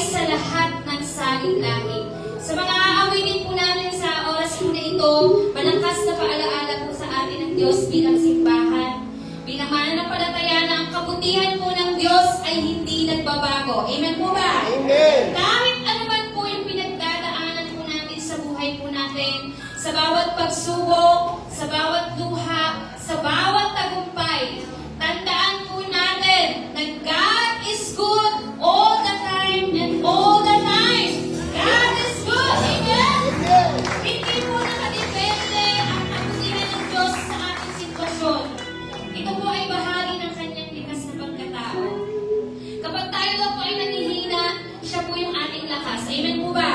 sa lahat ng saling lahi. Sa mga aawitin po namin sa oras po na ito, malakas na paalaala po sa atin ng Diyos bilang simbahan. Bilang mananampalataya na ang kabutihan po ng Diyos ay hindi nagbabago. Amen po ba? Amen. Kahit ano man po yung pinagdadaanan po natin sa buhay po natin, sa bawat pagsubok, sa bawat luha, sa bawat tagumpay, tandaan po natin na God is good all the time and all the time. God is good. Amen? Hindi po nakadepende ang kabutihan ng Diyos sa ating sitwasyon. Ito po ay bahagi ng kanyang likas na pagkatao. Kapag tayo po ay nanihina, siya po yung ating lakas. Amen po ba?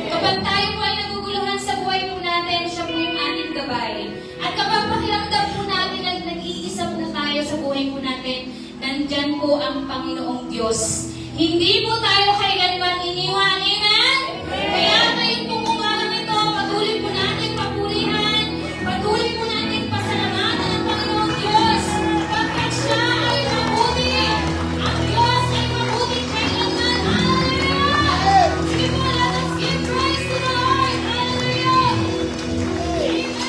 Kapag tayo po ay naguguluhan sa buhay po natin, siya po yung ating gabay. At kapag pakiramdam po natin na nag-iisa po na tayo sa buhay po natin, nandyan po ang Panginoong Diyos. Hindi po tayo kailanman iniwan. Amen? Kaya ngayon po kung alam ito, patuloy po natin papurihan, patuloy po natin pasalamatan ang Panginoong Diyos. Pagkat siya ay mabuti. Ang Diyos ay mabuti kailanman. Hallelujah! Sige po, let us give praise to the Lord. Hallelujah! Amen!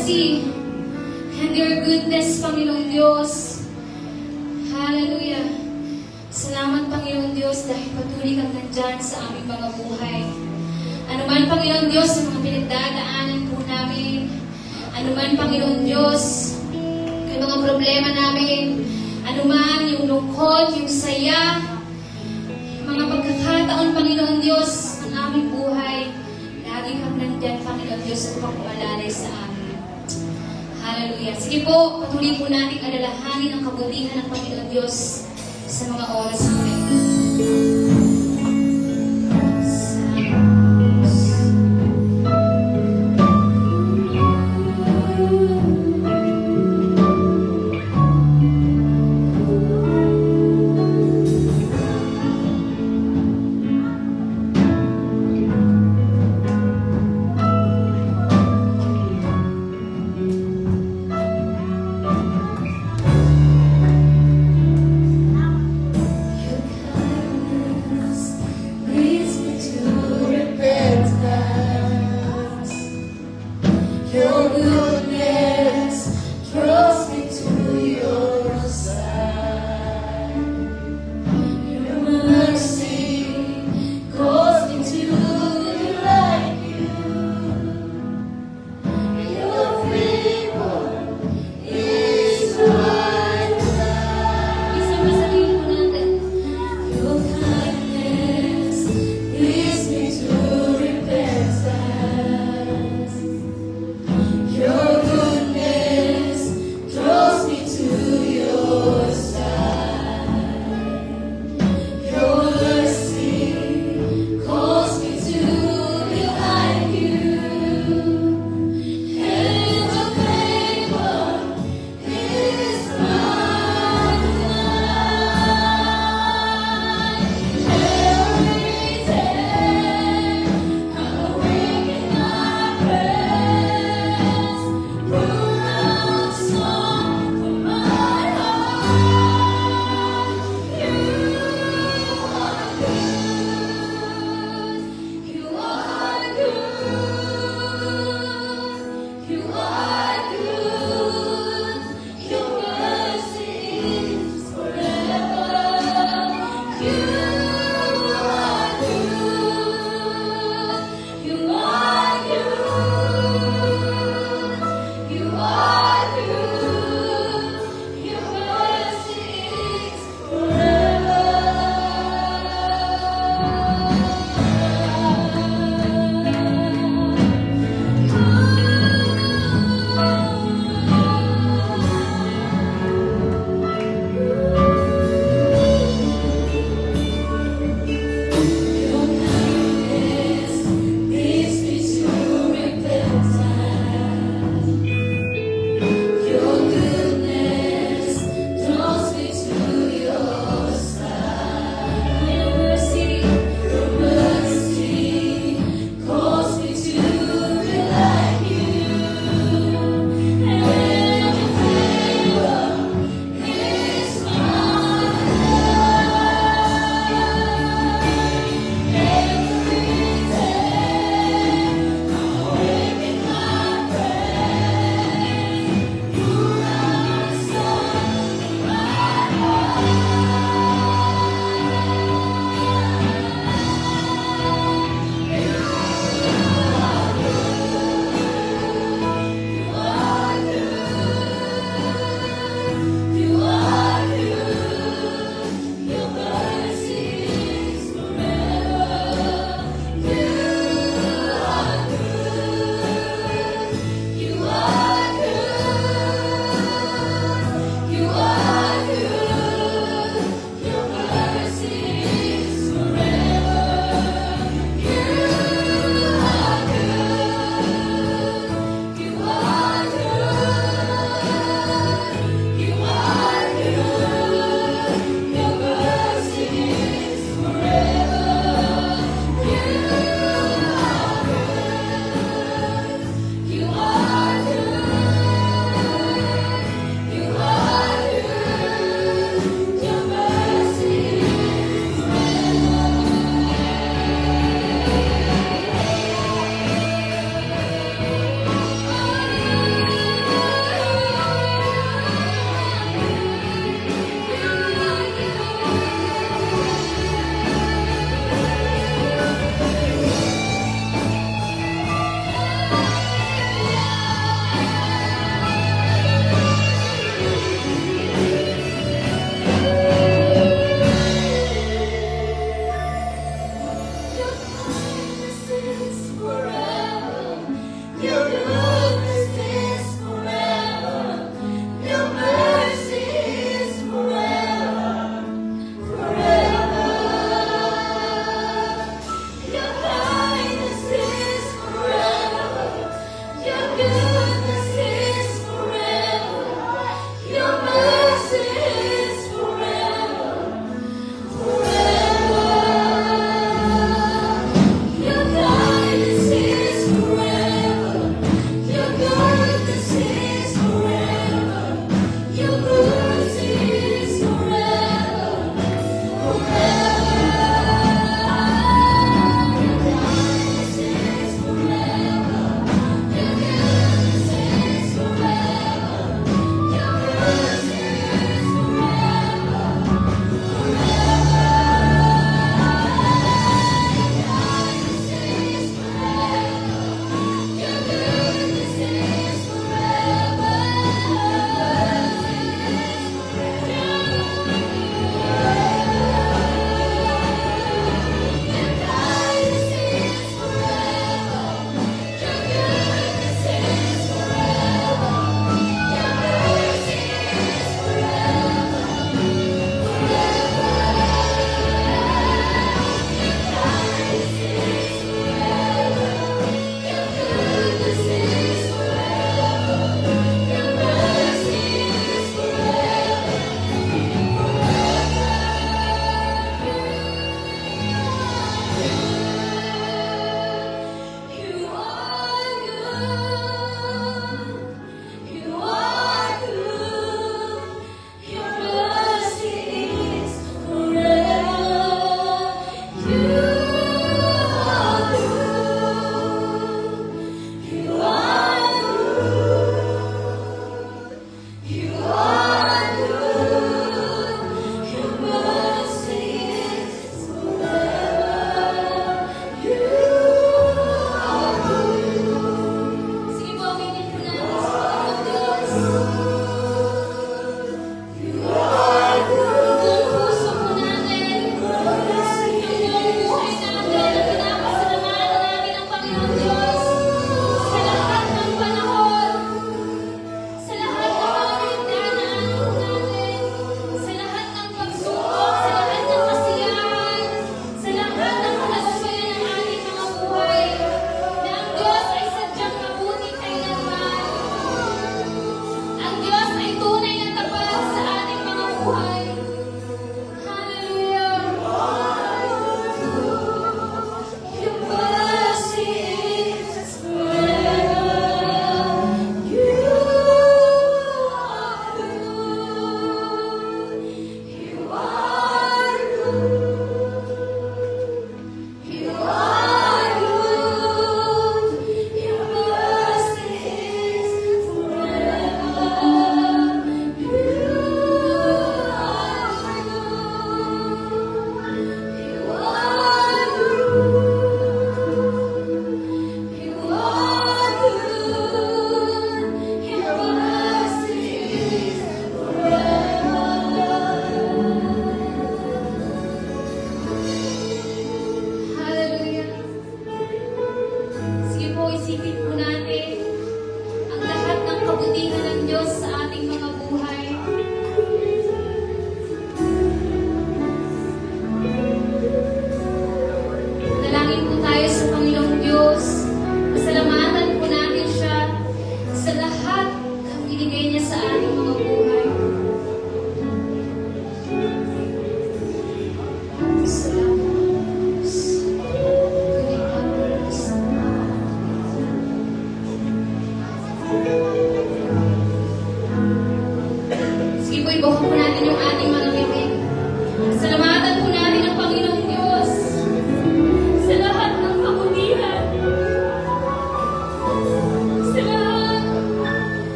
mercy and your goodness, Panginoong Diyos. Hallelujah. Salamat, Panginoong Diyos, dahil patuloy kang nandyan sa aming mga buhay. Ano man, Panginoong Diyos, sa mga pinagdadaanan po namin, ano man, Panginoong Diyos, yung mga problema namin, ano man, yung lungkot, yung saya, yung mga pagkakataon, Panginoong Diyos, ng aming buhay, lagi kang nandyan, Panginoong Diyos, at pagpapalalay sa amin. Hallelujah. Sige po, patuloy po natin alalahanin ang kabutihan ng Panginoong Diyos sa mga oras na ito.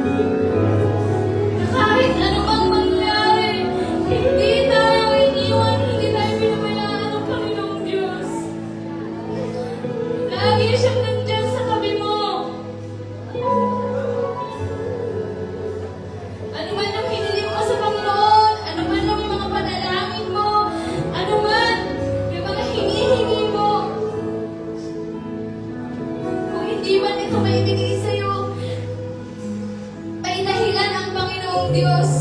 Na kahit ano bang mangyari, hindi tayo iniwan, hindi tayo pinabayaan ng Panginoong Diyos. Lagi siyang nandyan sa tabi mo. Ano man ang hiniling mo sa Panginoon, ano man ang mga panalangin mo, ano man yung mga hinihingi mo, kung hindi man ito maibigay sa'yo, may dahilan ang Panginoong Diyos.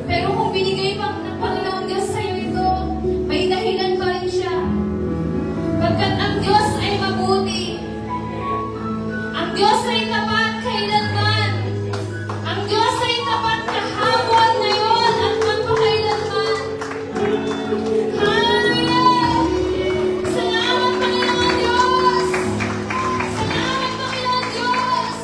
Pero kung binigay pa ng Panginoong Diyos sa'yo ito, may dahilan pa rin siya. Pagkat ang Diyos ay mabuti. Ang Diyos ay tapat kailanman. Ang Diyos ay tapat kahapon, ngayon, at magpakailanman. Hallelujah! Salamat, Panginoon Diyos! Salamat, Panginoon Diyos!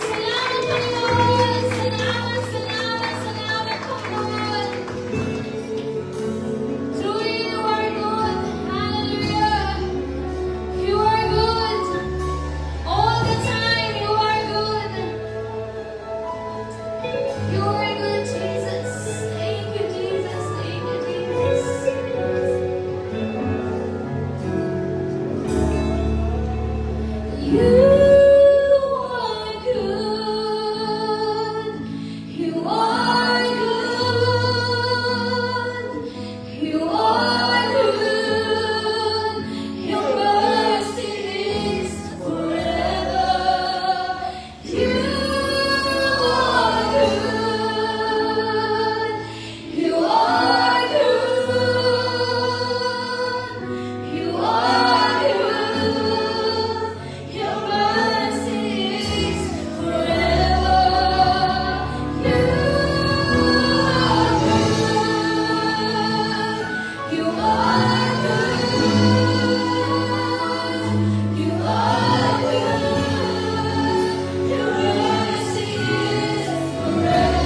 Salamat, Panginoon! Salamat, salamat, salamat, Panginoon! Truly, you are good. Hallelujah! You are good. All the time, you are good. You are good, Jesus. Thank you, Jesus. Thank you, Jesus. You are good. You are good. You are good. Your mercy is forever. You are good. You are good. You are good. Your mercy is forever. You are good. You are good. You are good. Your mercy is forever.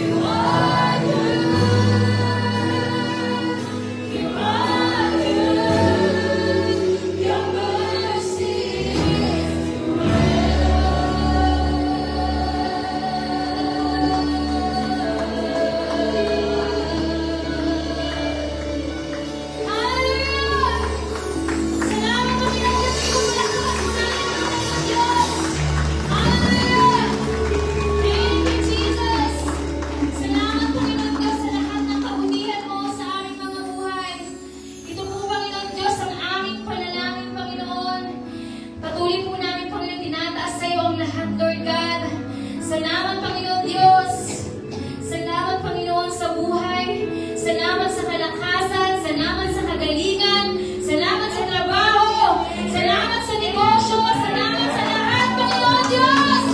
You are good. You are good. Your mercy is forever. Hallelujah! Salamat, Panginoon, sa pagpapalakas mo namin, Panginoon Diyos. Hallelujah! Thank you, Jesus. Salamat, Panginoon Diyos, sa lahat ng kabutihan mo sa aming mga buhay. Ito po, Panginoon Diyos, ang aming panalangin, Panginoon. Patuloy po namin, Panginoon, tinataas sa iyo ang lahat, Lord God. Salamat, Panginoon Diyos. Salamat, Panginoon, sa buhay. Salamat sa kalakasan. Salamat sa kagalingan. Salamat sa trabaho. Salamat sa negosyo. Salamat sa lahat, Panginoon Diyos.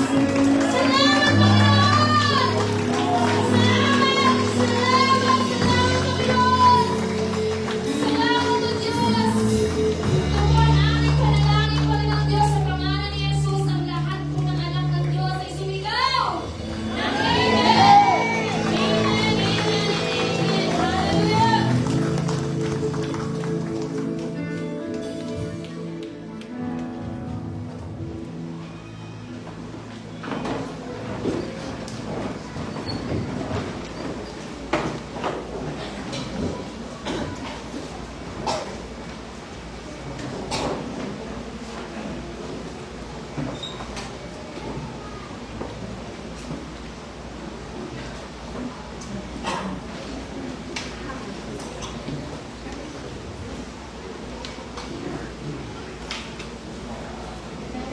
Salamat, Panginoon. Salamat, salamat, salamat, Panginoon. Salamat, O Diyos. Ito po ang aming panalangin, Panginoon Diyos, sa pangalan ni Jesus. Ang lahat po ng anak ng Diyos ay sumigaw. Amen. Amen, amen, amen. Hallelujah.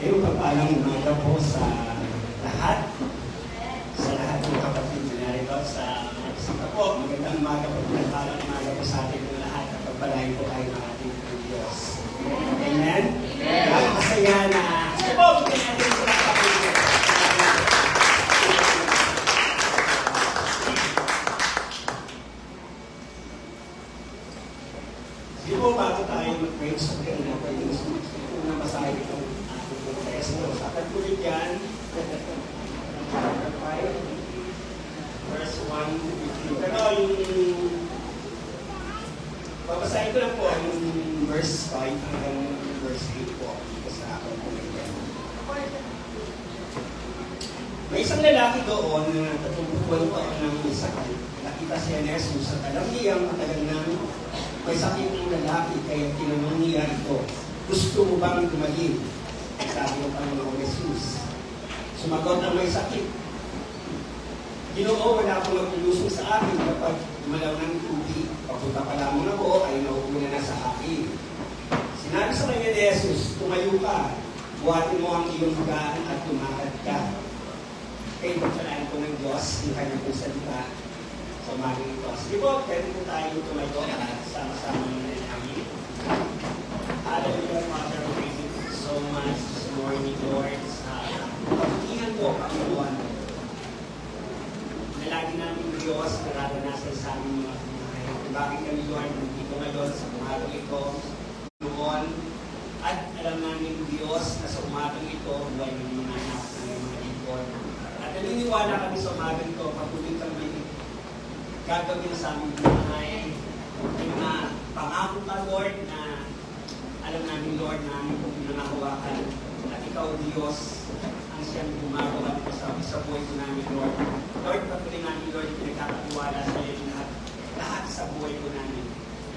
Kayo pagpalang umaga po sa lahat ng kapatid na narito sa Mexico po. Magandang umaga po, pagpalang umaga po sa ating mga lahat at pagpalain po kayo ng ating Diyos. Amen? Amen. Masaya na. Sige po, magandang natin sa kapatid. Sige po, bago tayo mag-pray sa Panginoon na pwede na masahin itong ating testo. Sa pagkulit yan, chapter 5, verse 1 to 15. Pero yung Babasahin ko lang po yung verse 5 hanggang verse 8 po dito sa akin po. May isang lalaki doon na 32 taon ng may sakit. Nakita siya ni Jesus at alam niya matagal na may sakit ng lalaki kaya tinanong niya ito, gusto mo bang gumaling? Sabi ng Panginoong Jesus. Sumagot na may sakit. Ginoo, wala akong maglulusong sa akin kapag malaw ng tubig. Papunta pa lamang ako ay nauuna na sa akin. Sinabi sa kanya ni Jesus, tumayo ka, buhatin mo ang iyong higaan at tumakad ka. Kaya pagsalaan ko ng Diyos, yung kanyang pong salita sa umagang ito. Sige po, pwede po tayo tumayo at sama-sama ng nanahangin. Hallelujah, Father, we thank you so much this morning, Lord, sa kaputihan po, Panginoon. Na lagi namin Diyos nararanasan sa aming mga buhay. Bakit kami, Lord, nandito ngayon sa umagang ito, noon, at alam namin Diyos na sa umagang ito, buhay ng mga anak ng mga ibon. At naniniwala kami sa umagang ito, patuloy kami gagawin sa aming buhay. May mga pangako ka, Lord, na alam namin, Lord, na aming kong pinangahawakan. At ikaw, Diyos, ang siyang gumagawa sa buhay ko namin, Lord. Lord, patuloy namin, Lord, pinagkakatiwala sa iyo lahat sa buhay ko namin.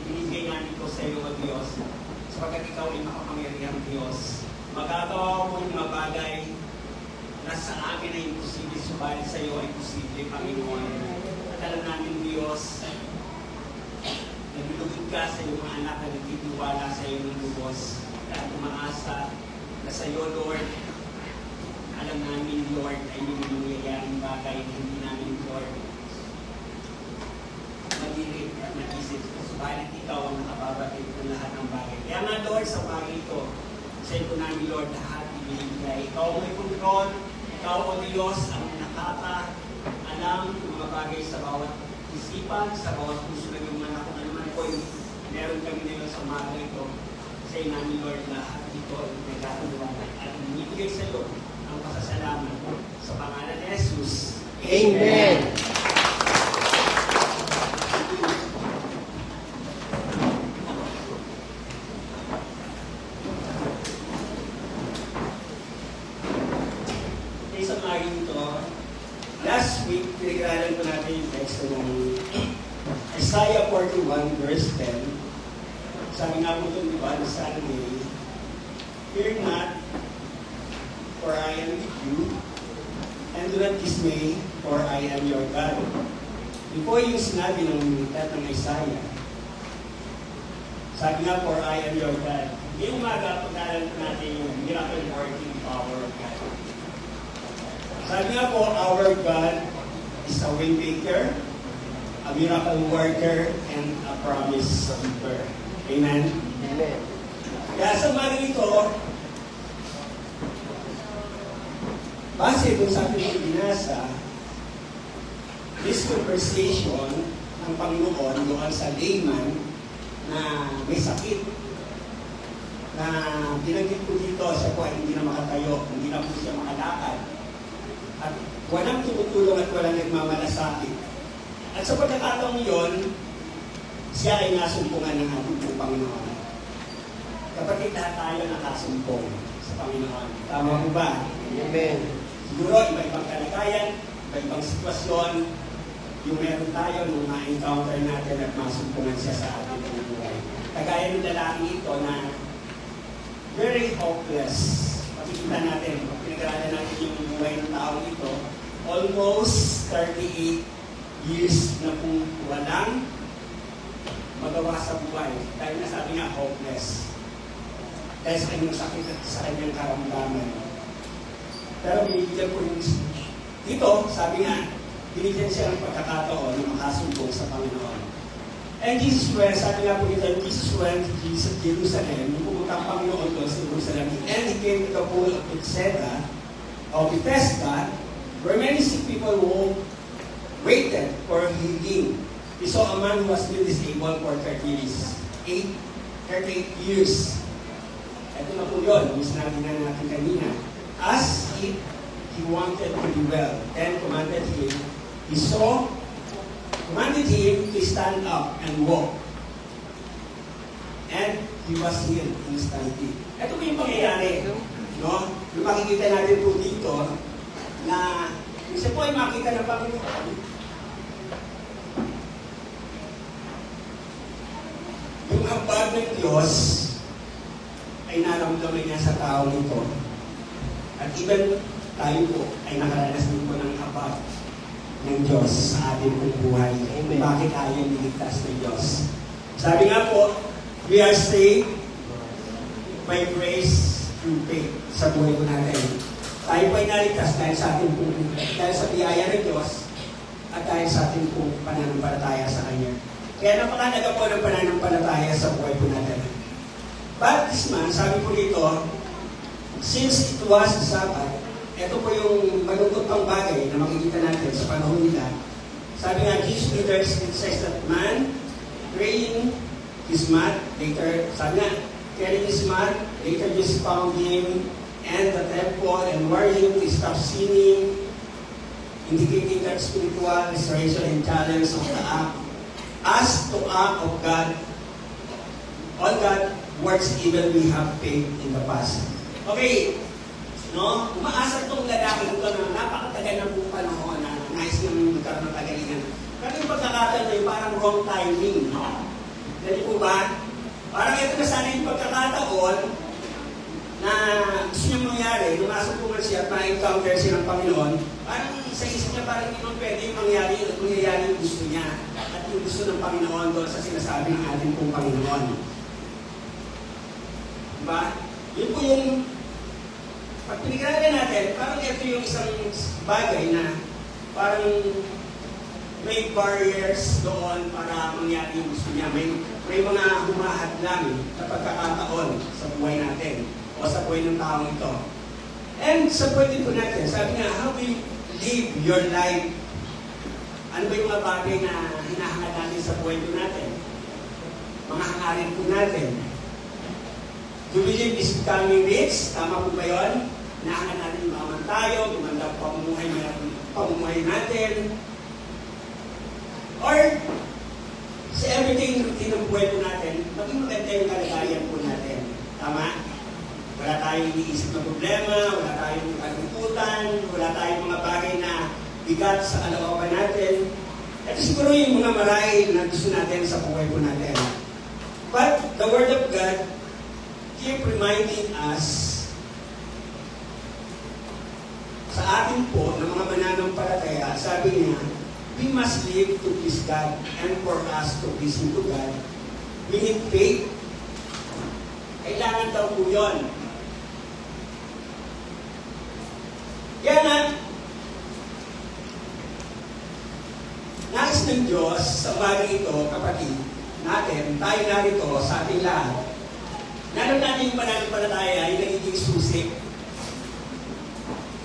Ibinigay namin ko sa iyo, O Diyos, sapagkat ikaw ay makapangyarihang Diyos. Magagawa mo yung mga bagay na sa amin ay imposible, subalit sa iyo ay posible, Panginoon. At alam namin, Diyos, naglulugod ka sa iyong mga anak na nagtitiwala sa iyo ng lubos at umaasa na sa iyo, Lord, alam namin, Lord, ay may nangyayaring bagay na hindi namin, Lord, madirig at mag-isip. Subalit ikaw ang nakababatid ng lahat ng bagay. Kaya nga, Lord, sa bagay ito, sa iyo namin, Lord, lahat ibinigay. Ikaw may kontrol, ikaw, O Diyos, ang nakaka-alam ng mga bagay sa bawat isipan, sa bawat puso ng iyong anak. Kung ano man po yung meron kami nila sa umaga ito, sa iyo namin, Lord, lahat ito ay nagkakaluwala at binibigay sa iyo ang pasasalamat sa pangalan ni Jesus. Amen. Okay, sa umaga ito, last week, pinag-aralan ko natin yung text ng Isaiah 41 verse 10. Sabi nga po ito, di ba, na Saturday, fear not, for I am with you, and do not dismay, for I am your God. Yun po yung sinabi ng tatang Isaiah. Sabi nga, for I am your God. Ngayong umaga, pag-aaral po natin yung miracle working power of God. Sabi nga po, our God is a way maker, a miracle worker, and a promise keeper. Amen? Amen. Kaya sa umaga ito, base dun sa ating binasa, this conversation ng Panginoon doon sa layman na may sakit na binanggit ko dito, siya po ay hindi na makatayo, hindi na po siya makalakad. At walang tumutulong at walang nagmamalasakit. At sa pagkakataong yun, siya ay nasumpungan ng ating po Panginoon. Kapatid, lahat tayo nakasumpong sa Panginoon. Tama po ba? Amen. Siguro, iba-ibang kalagayan, iba-ibang sitwasyon, yung meron tayo nung ma-encounter natin at masumpungan siya sa ating buhay. Kagaya ng lalaki ito na very hopeless. Makikita natin, pinag-aralan natin yung buhay ng taong ito, almost 38 years na kung walang magawa sa buhay. Dahil nasabi nga, hopeless. Dahil sa kanyang sakit at sa kanyang karamdaman. Pero binibigyan ko yung dito, sabi nga, binigyan siya ng pagkakataon na makasumbong sa Panginoon. And Jesus went, sabi nga po dito, Jesus went to Jerusalem, yung pumunta ang Panginoon doon sa Jerusalem, and he came to the pool of Bethesda, where many sick people who waited for healing. He saw a man who was still disabled for 38 years. Ito na po yun, yung sinabi na natin kanina. As he wanted to be well, then commanded him to stand up and walk. And he was healed instantly. Ito po yung pangyayari. No? Yung makikita natin po dito na isa po ay makita ng Panginoon. Yung habag ng Diyos ay naramdaman niya sa tao nito. At even tayo po ay nakaranas din po ng habag ng Diyos sa ating pong buhay. Kung bakit tayo niligtas ng Diyos. Sabi nga po, we are saved by grace through faith sa buhay po natin. Tayo po ay naligtas dahil sa ating pong, dahil sa biyaya ng Diyos at dahil sa ating pong pananampalataya sa Kanya. Kaya napakalaga po ng pananampalataya sa buhay po natin. Baptism, sabi po dito, since it was Sabbath, ito po yung malungkot pang bagay na makikita natin sa panahon nila. Sabi nga, Jewish leaders, it says that man praying his mat, later, sabi nga, carrying his mat, later just found him and the temple and warned him to stop sinning, indicating that spiritual restoration and challenge of the act as to act of God. On God works even we have faith in the past. Okay, no? Umaasa itong lalaki nito na napakatagal na pong panahon na nais niyang magkaroon ng kagalingan. Pero yung pagkakataon na yung parang wrong timing. Dali po ba? Parang ito na sana yung pagkakataon na gusto niyang mangyari. Lumasok po nga siya at na-encounter siya ng Panginoon. Parang sa isip niya parang hindi naman pwede yung mangyari yung gusto niya. At yung gusto ng Panginoon doon sa sinasabi ng ating pong Panginoon. Diba? Yun po yung pag pinigaragan natin, parang ito yung isang bagay na parang may barriers doon para mangyari yung gusto niya. May mga humahad lang na pagkakataon sa buhay natin o sa buhay ng taong ito. And sa buhay din po natin, sabi nga, how do you live your life? Ano ba yung mga bagay na hinahangad natin sa buhay po natin? Mga hangarin po natin. Do we live is becoming rich? Tama po ba yun? Hinahangad natin umaman tayo, gumanda pamumuhay natin. Or sa everyday routine ng buhay po natin, maging maganda yung kalagayan po natin. Tama? Wala tayong iniisip na problema, wala tayong kalungkutan, wala tayong mga bagay na bigat sa kalooban natin. Ito siguro yung mga marahil na gusto natin sa buhay po natin. But the Word of God keep reminding us sa atin po ng mga mananampalataya, sabi niya, we must live to please God, and for us to please to God, we need faith. Kailangan daw po yun. Kaya nga, nais ng Diyos sa bagay ito, kapatid, natin, tayo narito sa ating lahat, lalo natin yung pananampalataya ay nagiging susi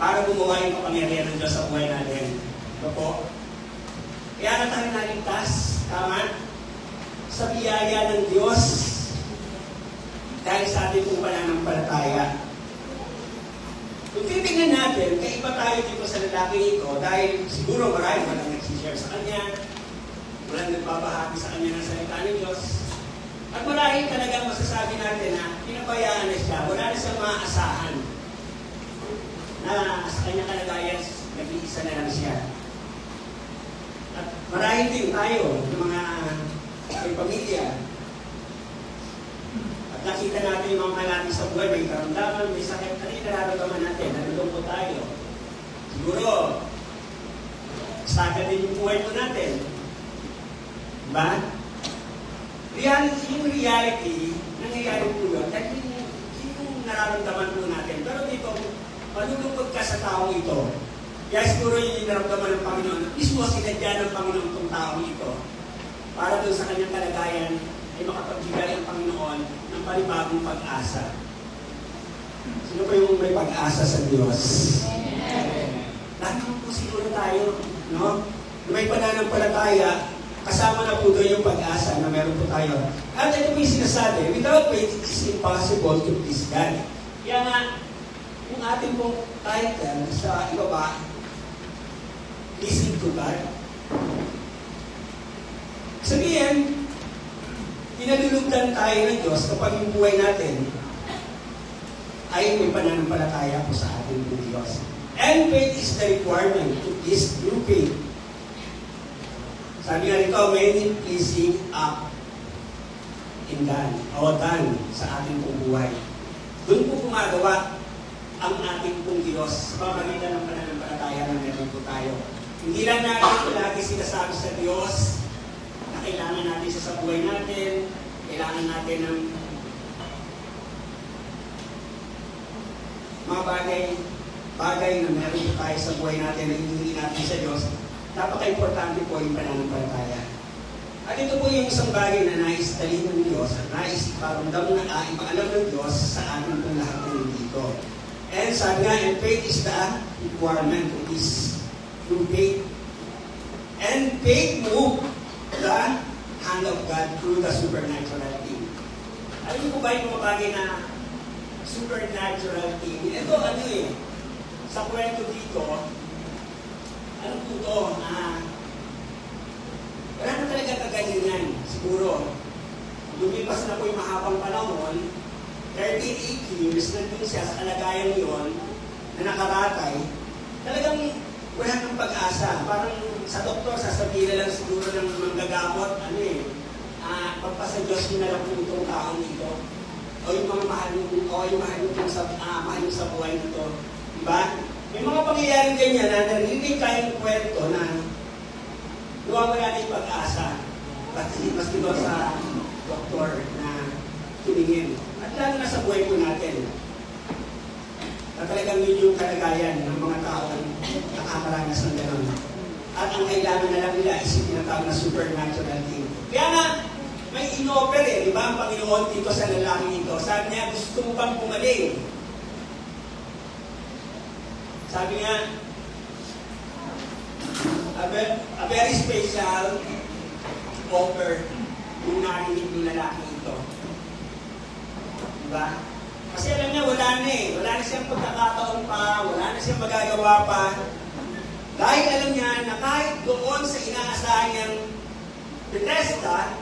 para gumawa yung kapangyarihan ng Diyos sa buhay natin. Ito po. Kaya na tayo naligtas, tama? Sa biyaya ng Diyos dahil sa ating pong pananampalataya. Kung titignan natin, kaiba tayo dito sa lalaki ito dahil siguro marami walang nagsishare sa kanya, walang nagbabahagi sa kanya ng salita ng Diyos. At marahil talagang masasabi natin na pinabayaan na siya, wala na siyang maaasahan na sa kanyang kalagayan, nag-iisa na lang siya. At marahil din tayo, ng mga may pamilya, at nakita natin yung mga malaki sa buhay, may karamdaman, may sakit, ano yung nararamdaman natin, nalulungkot tayo. Siguro, stagger din yung buhay po natin. Diba? Yung reality, nangyayari po yun, dahil yung nararamdaman po natin. Pero dito, malulungkot ka sa taong ito. Kaya siguro yung naramdaman ng Panginoon, mismo sinadya ng Panginoon itong taong ito para doon sa kanyang kalagayan ay makapagbigay ang Panginoon ng panibagong pag-asa. Sino pa yung may pag-asa sa Diyos? Lahat naman po siguro tayo, no? May pananampalataya, kasama na po doon yung pag-asa na meron po tayo. At ito po yung sinasabi, without faith, it is impossible to please God. Kaya nga, yung ating pong title sa ibaba, Listen to God. Sabihin, pinalulugdan tayo ng Diyos kapag yung buhay natin ay may pananampalataya po sa ating pong Diyos. And faith is the requirement to this new faith. Sabi nga rito, many pleasing up in God, o done sa ating pong buhay. Doon po gumagawa ang ating pong Diyos sa pamamagitan ng pananampalataya na meron po tayo. Hindi lang natin lagi sinasabi sa Diyos na kailangan natin siya sa buhay natin, kailangan natin ng mga bagay na meron po tayo sa buhay natin na hindi natin sa Diyos. Napaka-importante po yung pananampalataya. At ito po yung isang bagay na nais dalhin ng Diyos at nais iparamdam na ipaalam ng Diyos sa atin pong lahat ng dito. And sabi nga, and faith is the requirement. It is through faith. And faith move the hand of God through the supernatural thing. Alam niyo po ba yung mga bagay na supernatural thing? Ito ano eh, sa kwento dito, ano po ito? Wala na talaga kagalingan, siguro. Lumipas na po yung mahabang panahon, 38 years, nandun siya sa kalagayan yon na nakaratay, talagang wala ng pag-asa. Parang sa doktor, sasabihin na lang siguro ng manggagamot, pagpasa Diyos nyo na lang po itong taong dito. O yung mga mahal nyo sa buhay nito. Diba? May mga pangyayaring ganyan na narinig tayong kwento na nawawala na yung pag-asa. Maski doon sa doktor na tumingin. At lalo na sa buhay po natin. Na talagang yun yung kalagayan ng mga taong nakakaranas ng gano'n. At ang kailangan na lang nila is yung tinatawag na supernatural thing. Kaya nga, may in-offer di ba ang Panginoon dito sa lalaki ito. Sabi niya, gusto mo bang pumaling? Sabi niya, a very special offer yung narinig ng lalaki ito. Diba? Kasi alam niya, wala na eh. Wala na siyang pagkakataon pa, wala na siyang magagawa pa. Dahil alam niya na kahit doon sa inaasahan niyang Bethesda,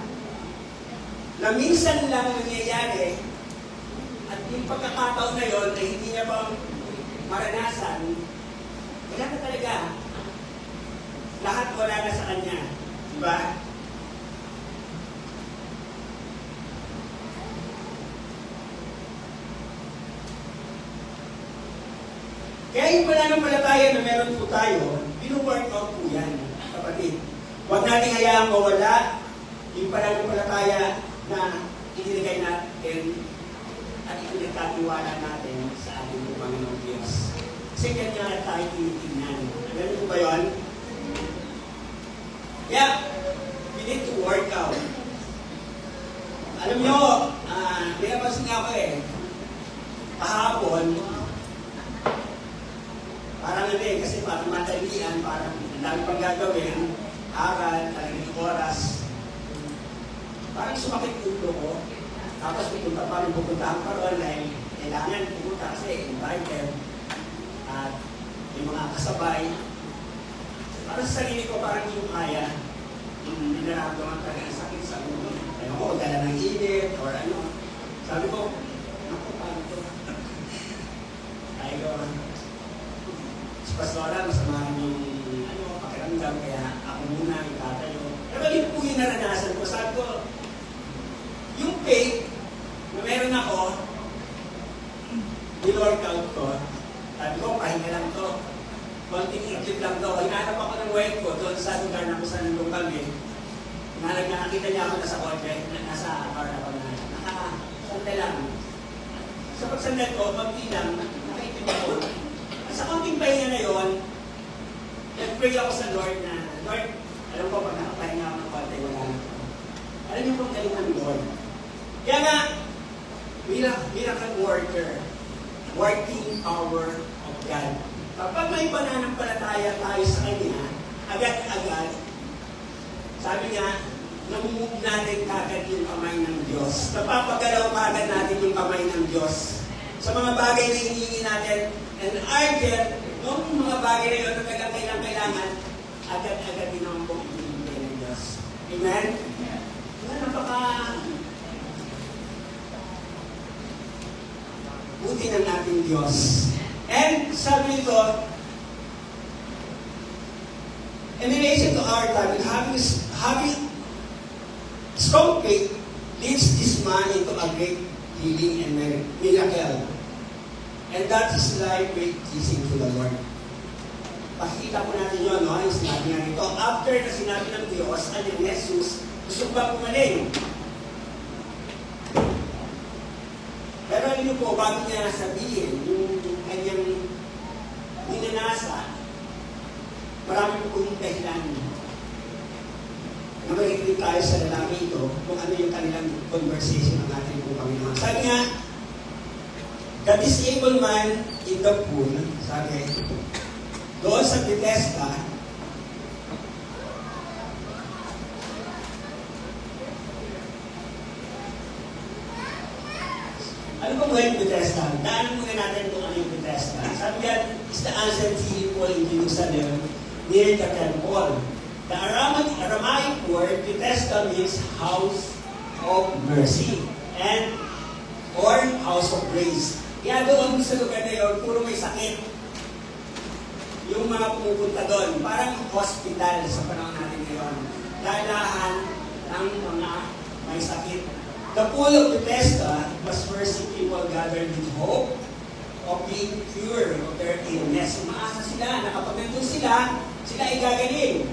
na minsan lang nangyayari, at yung pagkakataon na yun ay hindi niya pa maranasan, wala na talaga. Lahat wala na sa kanya. Diba? Kaya yung pananampalataya na meron po tayo, binu-work out po yan, kapatid. Huwag natin hayaang mawala yung pananampalataya na inilagay natin at ipinagkatiwala natin sa ating Panginoong Diyos. Kasi ganyan tayo tinitingnan. Ganun po ba yun? Yeah, we need to work out. Alam nyo, may napansin nga ako kahapon, parang kasi parang madalian, parang ang dami pang gagawin, aral, talagang oras. Parang sumakit ulo ko, tapos pupuntahan pa ron dahil kailangan pupunta kasi invited at yung mga kasabay. Para sa sarili ko, parang hindi ko kaya. Yung nararamdaman talaga ang sakit sa ulo. Ayaw ko, dala ng init or ano. Sabi ko, naku, paano ito? Ayaw ko, si Pastora, masamahan yung pakiramdam, kaya ako muna itatayo. Pero yun po yung naranasan ko. Sabi ko, yung faith na meron ako, in-workout ko, sabi ko, pahinga lang to. Konting ikip lang daw. Hinanap ako ng wife ko doon sa lugar na kung saan nandun kami. Nakita niya ako nasa kotse, nasa car ako na nakasanda lang. Sa pagsandal ko, konti lang, nakaitip ako. At sa konting pahinga na yon, nag-pray ako sa Lord na, Lord, alam ko pag nakapahinga ako ng konti, wala na ako. Alam niyo kung galing ng Lord. Kaya nga, miracle worker, working power of God. Kapag may pananampalataya tayo sa Kanya, agad-agad, sabi niya, namumove natin kagad yung kamay ng Diyos. Napapagalaw kagad natin yung kamay ng Diyos. Sa mga bagay na hinihingi natin, and urgent, yung mga bagay na yun, talagang kailangan, agad-agad din naman po ibigay ng Diyos. Amen? Napaka buti ng ating Diyos. And sabi nito, in relation to our time, having strong faith leads this man into a great healing and miracle. And that is like great pleasing to the Lord. Pakita po natin yun, no? Yung sinabi nga nito. After na sinabi ng Diyos, ano yung Jesus, gusto ba pumaling? Pero alam niyo po, bago niya sabihin, yung kanyang minanasa, marami po yung dahilan na marinig tayo sa lalaki ito kung ano yung kanilang conversation ng ating po Panginoon. Sabi nga, the disabled man in the pool, sabi, doon sa Bethesda, ano ba mga yung Bethesda? Daanan muna natin kung ano yung Bethesda. Sabi yan, is the ancient city hall in Jerusalem near the temple. The Aramaic word, Bethesda, means house of mercy and or house of grace. Kaya doon sa lugar na yun, puro may sakit. Yung mga pumupunta doon, parang hospital sa panahon natin ngayon. Dalahan ng mga may sakit. The pool of Bethesda was where sick people gathered with hope of being cured of their illness. Umaasa sila na kapag nandun sila ay gagaling.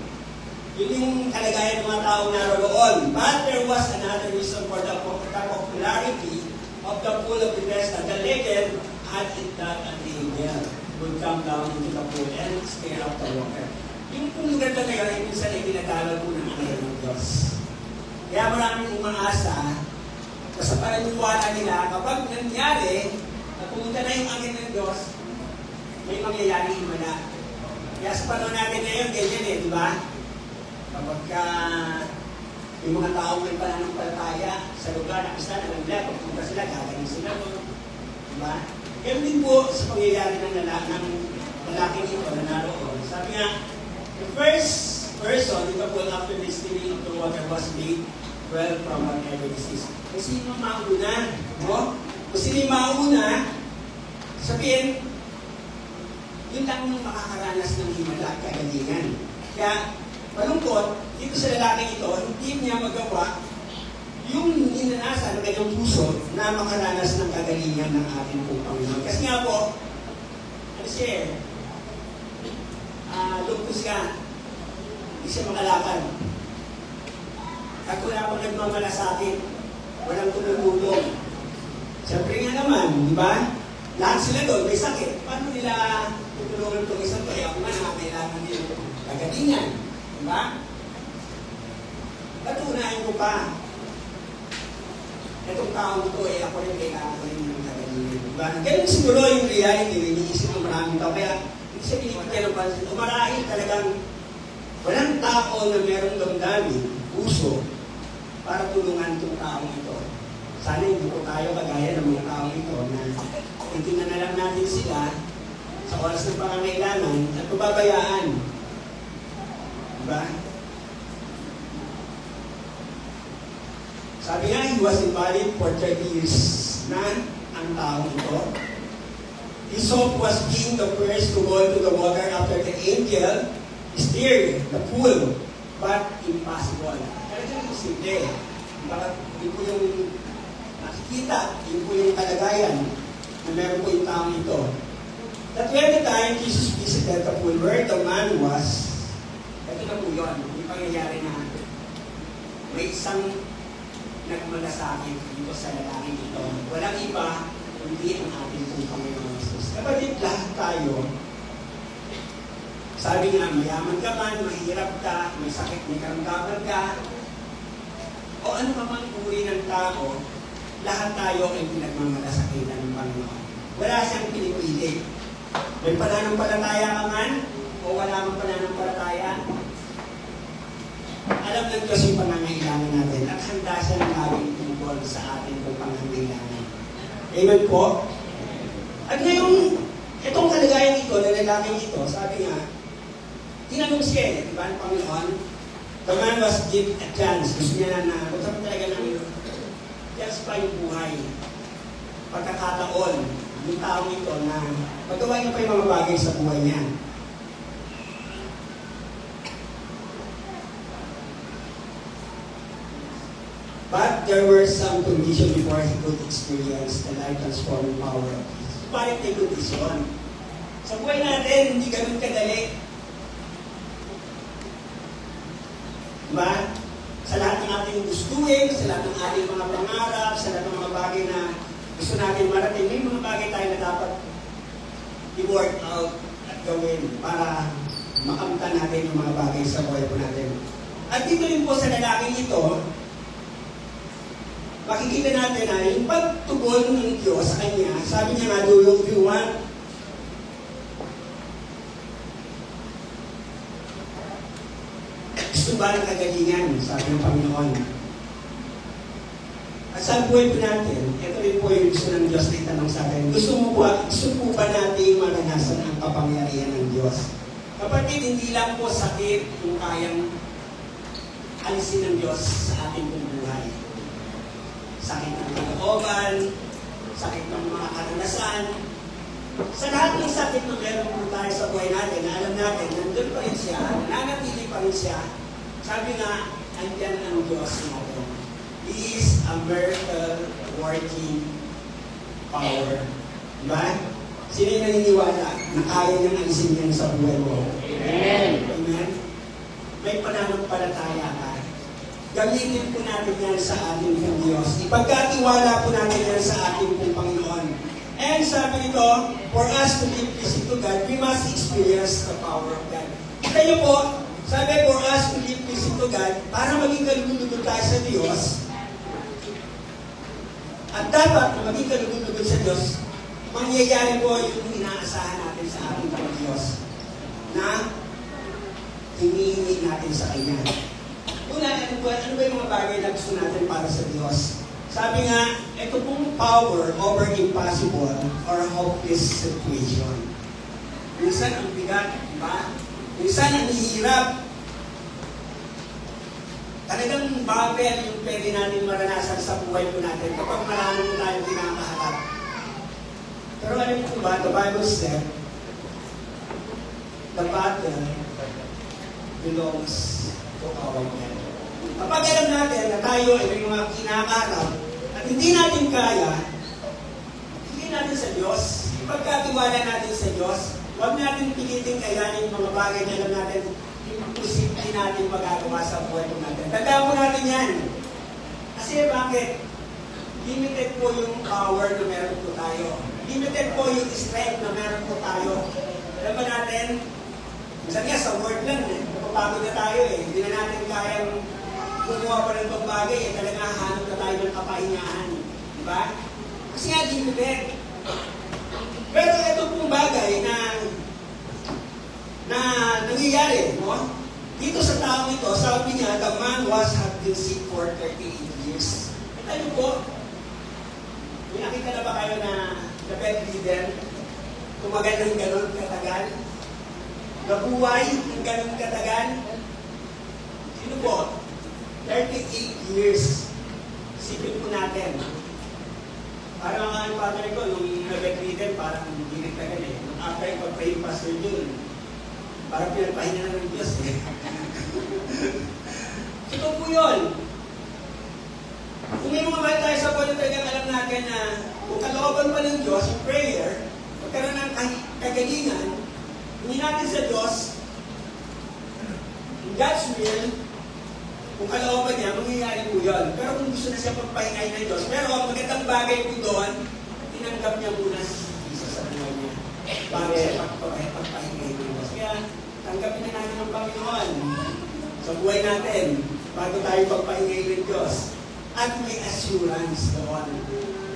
Yun yung kalagayan ng mga taong naroon. But there was another reason for the popularity of the pool of Bethesda. The legend had it that an angel would come down into the pool and stir up the water. Yung kung lugar na ngayon ay minsan ay dinadalaw po ng angel ng Diyos. Kaya maraming umaasa na sa pananiwala nila, kapag nangyari, na pumunta na yung angel ng Diyos, may mangyayari himala. Kaya sa panahon natin ngayon, ganyan di ba? Kapag yung mga taong may pananampalataya sa lugar na gusto na nagla, pagpunta sila, gagaling sila po. Diba? Ganun din po sa pangyayari ng lalaking ito na naroon. Sabi nga, the first person in the pool after the stealing of the water was made well from whatever disease. Kung sino mauna, no? Kung sino mauna, sabihin, yun lang yung makakaranas ng himala at kagalingan. Kaya, malungkot, dito sa lalaking ito, hindi niya magawa yung ninanasa ng kanyang puso na makaranas ng kagalingan ng ating pong Panginoon. Kasi nga po, ano siya lupus ka, hindi siya makalakad. At wala pang nagmamalasakit, walang tumulong. Siyempre nga naman, di ba? Lahat sila doon, may sakit. Paano nila tutulungan itong isang to? Ako nga nakakailangan din kagalingan. Di ba? Patunayan ko pa. Itong taong ito, ako rin kailangan ko rin ng kagalingan. Diba? Ganun siguro yung reality, iniisip ng maraming tao. Kaya, hindi siya binibigyan ng pansin. Marahil talagang walang tao na merong damdamin, puso, para tulungan itong taong ito. Sana hindi po tayo kagaya ng mga taong ito na titingnan na lang natin sila sa oras ng pangangailangan at pababayaan. Diba? Sabi nga, he was invalid for 30 years na ang taong ito. His hope was being the first to go into the water after the angel steered the pool, but impossible. Talagang imposible. Bakit yun po yung nakikita, yun po yung kalagayan na meron po yung taong ito. That when the time Jesus visited the pool where the man was, ito na po yun, yung pangyayari na may isang nagmalasakit dito sa lalaking ito. Walang iba, kundi ang ating pong Panginoon Jesus. Kapatid, lahat tayo, sabi nga, mayaman ka man, mahirap ka, may sakit, may karamdaman ka, o ano ka mang uri ng tao, lahat tayo ay pinagmamalasakitan ng Panginoon. Wala siyang pinipili. May pananampalataya ka man, o wala mang pananampalataya, alam ng Diyos yung pangangailangan natin at handa siya ng laging tungkol sa ating kung pangangailangan. Amen po? At ngayong, itong kalagayan ito, na lalaking ito, sabi nga, tinanong siya, di ba, ng Panginoon, the man was given a chance. Gusto niya na, kung talaga ng just pa yung buhay, pagkakataon yung taong ito na magawa niya pa yung mga bagay sa buhay niya. But there were some conditions before he could experience the life-transforming power of Jesus. Bakit may kondisyon? Sa buhay natin, hindi ganun kadali. Diba? Sa lahat ng ating gustuin, sa lahat ng ating mga pangarap, sa lahat ng mga bagay na gusto natin marating, may mga bagay tayo na dapat i-work out at gawin para makamtan natin yung mga bagay sa buhay po natin. At dito rin po sa lalaking ito, makikita natin na yung pagtugon ng Diyos sa kanya, sabi niya nga, do you want? Gusto ba ng kagalingan? Sabi ng Panginoon. At sa buhay po natin, ito rin po yung gusto ng Diyos na itanong sa atin. Gusto po ba natin maranasan ang kapangyarihan ng Diyos? Kapatid, hindi lang po sakit kung kayang alisin ng Diyos sa ating buhay. Sakit ng kalooban, sakit ng mga karanasan. Sa lahat ng sakit na meron po tayo sa buhay natin, na alam natin, nandun pa rin siya, nananatili pa rin siya. Sabi nga, andyan ang Diyos natin. He is a miracle working power. Diba? Sino yung naniniwala na kaya niyang alisin yan sa buhay mo? Amen. Amen. May pananampalataya ka. Gamitin po natin yan sa ating pong Diyos. Ipagkatiwala po natin yan sa ating pong Panginoon. And sabi nito, for us to live pleasing to God, we must experience the power of God. Kita niyo po, sabi for us to live pleasing to God, para maging kalugod-lugod tayo sa Diyos, at dapat na maging kalugod-lugod sa Diyos, mangyayari po yung inaasahan natin sa ating pong Diyos na hinihingi natin sa Kanya. Una, ano ba yung mga bagay na gusto natin para sa Diyos? Sabi nga, ito pong power over impossible or hopeless situation. Minsan ang bigat, diba? Minsan ang hirap. Talagang babel yung pwede natin maranasan sa buhay po natin kapag marami mo tayong pinakaharap. Pero alam mo ba, the Bible said, the battle belongs to our God. Kapag alam natin na tayo ay may mga kinakaharap at hindi natin kaya, hindi natin sa Diyos. Ipagkatiwala natin sa Diyos, huwag natin pilitin kayanin yung mga bagay na alam natin, imposible natin magagawa sa buhay po natin. Tandaan po natin yan. Kasi bakit? Limited po yung power na meron po tayo. Limited po yung strength na meron po tayo. Alam ba natin? Minsan nga sa word lang, napapagod na tayo eh. Hindi na natin kayang gumawa pa ng ibang bagay eh. Talagang hahanap na tayo ng kapahingahan. Diba? Kasi nga, limited. Pero ito pong bagay na nangyayari, no? Dito sa taong ito, sabi niya, the man had been sick for 38 years. At ano po? May nakita na ba kayo na bedridden? Tumagal ng ganun katagal? Nabuhay ng ganun katagal? Sino po? 38 years. Sipin po natin. Parang ang father ko, nung nag-bedridden, parang hindi nagtagal eh. Nung after yung pag-pray yung pastor yun, parang pinagpahinga na ng Diyos eh. Ito po yun. Kung may mga mahal tayo sa buwan, talagang alam natin na kung kalooban pa ng Diyos, yung prayer, magkaroon ng kagalingan, hindi natin sa Diyos, in God's will, kung kalooban niya, mangyayari po yun. Pero kung gusto na siya pagpahingay ng Diyos, pero ang magandang bagay po doon, tinanggap niya muna si Jesus sa buhay niya. Bago siya pagpahingay ng Diyos. Kaya, tanggapin na natin ang Panginoon sa buhay natin bago tayo pagpahingay ng Diyos. At may assurance doon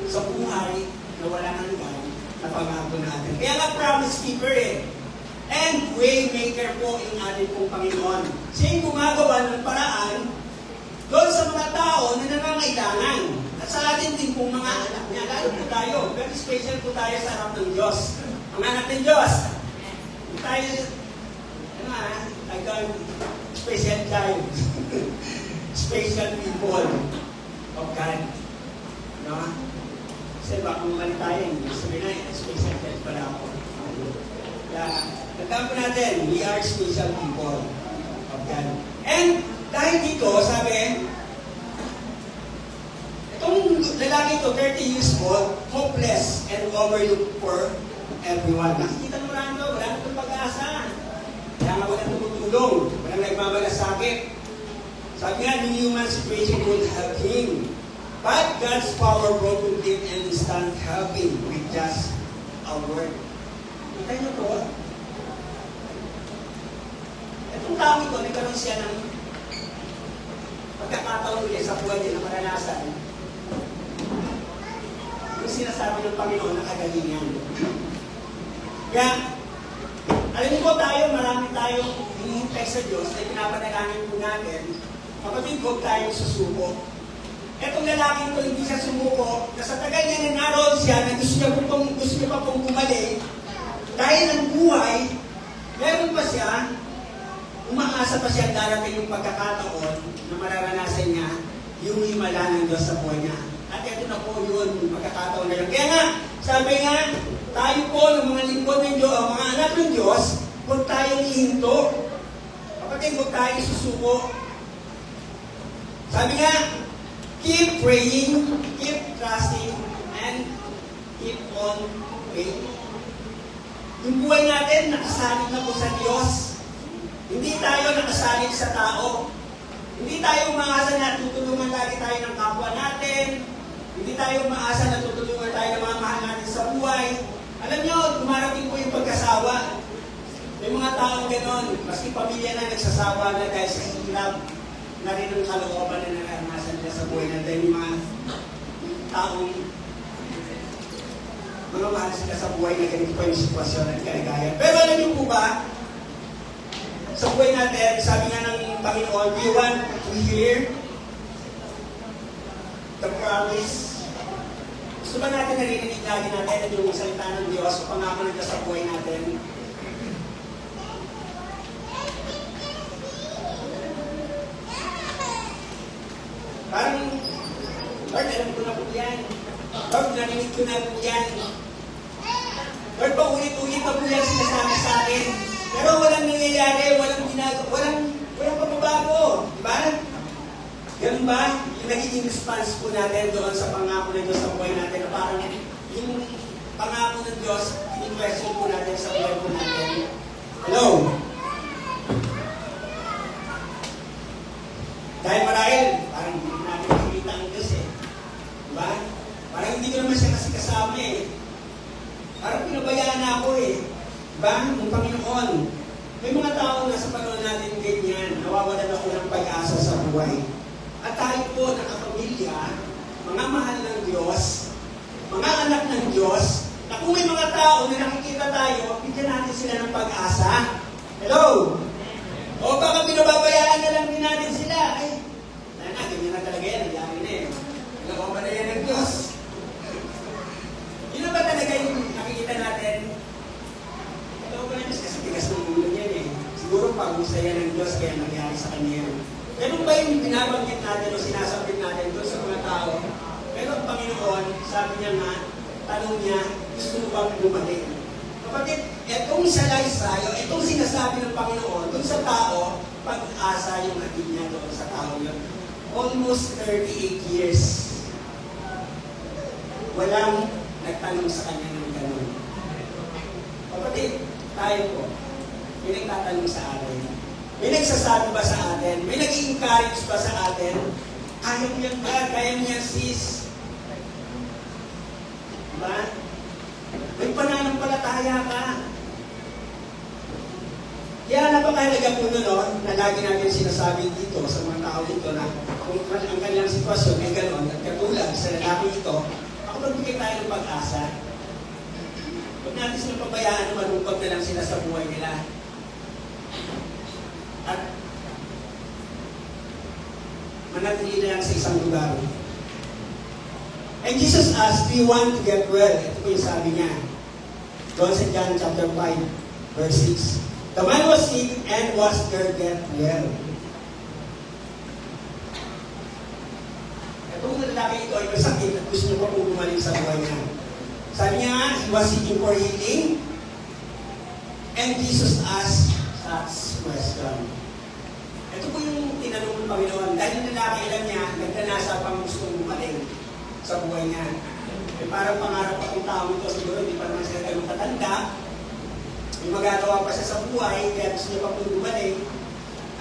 sa buhay na walang hanggan na pangako natin. Kaya nga promise keeper eh. And waymaker po yung ating pong Panginoon. Siya yung gumagawa ng paraan doon sa mga tao na nangangailangan. At sa atin din pong mga anak niya. Lalo po tayo. Very special po tayo sa harap ng Diyos. Ang anak ng Diyos. Tayo, special child. Special people of God. No? Kasi baka mamalitayan, sabi na, special guest pala ako. Kaya, nagkampo natin, we are special people of God. And dahil dito, sabi, itong lalaki ito, 30 years old, hopeless and overlooked for everyone. Nakikita mo lang ito, wala nang pag-asa. Kaya nga walang tumutulong, walang nagmamalasakit. Sabi nga, the human situation would help him. But God's power broke with him and instant helping with just a word. Kita niyo po? Itong tao ito, nagkaroon siya ng pagkakataon niya sa buhay niya na maranasan. Yung sinasabi ng Panginoon na kagalingan. Kaya, alam niyo po tayo, marami tayong hinihintay sa Diyos na pinapanalangin po natin, kapatid, huwag tayong susuko. Etong lalaking ito, hindi siya sumuko, na sa tagal niya naroon siya, na gusto niya pa pong bumalik, dahil ng buhay, meron pa siya, umaasa pa siya darating yung pagkakataon na mararanasan niya yung himala ng Diyos sa buhay niya. At ito na po yun, yung pagkakataon na yun. Kaya nga, sabi nga, tayo po ng mga lingkod ng Diyos, mga anak ng Diyos, huwag tayong ihinto. Kapatid, huwag tayong susuko. Sabi nga, keep praying, keep trusting, and keep on praying. Yung buhay natin, nakasalit na po sa Diyos. Hindi tayo nakasalit sa tao. Hindi tayo umaasa na tutulungan lagi tayo ng kapwa natin. Hindi tayo umaasa na tutulungan tayo ng mga mahal natin sa buhay. Alam nyo, dumarating po yung pagkasawa. May mga taong ganon, maski pamilya na nagsasawa na dahil sa hirap na rin ang kalooban na naranasan nila sa buhay na dahil yung mga taong mga mahal sila sa buhay na ganito pa yung sitwasyon at kalagayan. Pero alam niyo po ba, sa buhay natin, sabi nga ng Panginoon, we want to hear the promise. Gusto ba natin narinig lagi natin yung salita ng Diyos o pangako ng Diyos sa buhay natin? Parang, Lord, alam ko na po yan. Lord, narinig ko na po yan. Lord, paulit-ulit na po yan sinasabi sa akin. Pero walang nangyayari, walang pagbabago. Diba? Ganun ba? Yung nagiging response po natin doon sa pangako ng Diyos sa buhay natin na parang yung pangako ng Diyos, yung question po natin sa buhay po natin. Hello? Dahil marahil, parang hindi natin makikita ang Diyos eh. Diba? Parang hindi ko naman siya kasi kasama eh. Parang pinabayaan na ako eh. Diba? Ang Panginoon. May mga tao na sa panahon natin ganyan, nawawalan ako ng pag-asa sa buhay. At tayo po, nakapamilya, mga mahal ng Diyos, mga anak ng Diyos, na kung may mga tao na nakikita tayo, bigyan natin sila ng pag-asa. Hello? O baka pinababayaan na lang din natin sila. Ay, ganyan na talaga yan. Nangyari na eh. Nagawa na yan ng Diyos. Yun na ba talaga yung nakikita natin? Nagawa na Diyos kasi tigas ng ulo niyan eh. Siguro pag-usa yan ng Diyos kaya nangyari sa kanya yan. Ganun ba yung binabanggit natin o sinasabit natin doon sa mga tao? Pero ang Panginoon, sabi niya nga, tanong niya, gusto mo bang bumalik? Kapatid, itong salaysay, itong sinasabi ng Panginoon, doon sa tao, pag-asa yung hatid niya doon sa tao yun. Almost 38 years. Walang nagtanong sa kanya ng ganun. Kapatid, tayo po, may nagtatanong sa atin. May nagsasabi ba sa atin? May nag-encourage ba sa atin? Kaya mo yan ba? Kaya mo yan sis? Diba? May pananampalataya ka. Kaya napakahalaga po nun, na lagi natin sinasabi dito sa mga tao dito na kung ang kanilang sitwasyon ay gano'n at katulad sa lalaki ito, ako magbigay tayo ng pag-asa. Huwag natin silang pabayaan na malungkot na lang sila sa buhay nila. At manatili na lang sa isang lugar. And Jesus asked, do you want to get well? Ito po yung sabi niya. Doon sa John chapter 5, verse 6. The man was sick and was get well. Itong lalaki ito ay masakit at gusto niya pa kung gumaling sa buhay niya. Sabi niya, he was seeking for healing. And Jesus asked such question. Ito po yung tinanong ng Panginoon. Dahil yung lalaki, alam niya, nagdanasa pang gustong gumaling sa buhay niya. Eh, parang pangarap pa kung tao ito, siguro hindi pa naman siya ganun katanda. May magagawa pa siya sa buhay, kaya gusto niya pa kung gumaling.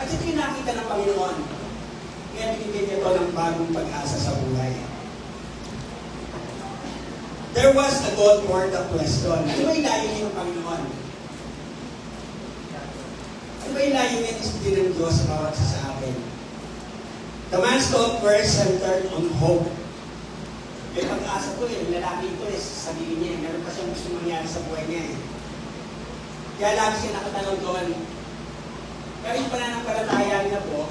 At ito yung nakita ng Panginoon. Kaya binigyan niya ito ng bagong pag-asa sa buhay. There was a God for the question. Ano ba yung layunin ng Panginoon? Ano ba yung layunin ng Diyos sa bawat sa atin? The man's thought were centered on hope. May pag-asa ko yung lalaki ito sabihin niya, meron pa siyang gusto mangyari sa buhay niya eh. Kaya lagi siya nakatanong doon. Pero yung pananampalataya niya po,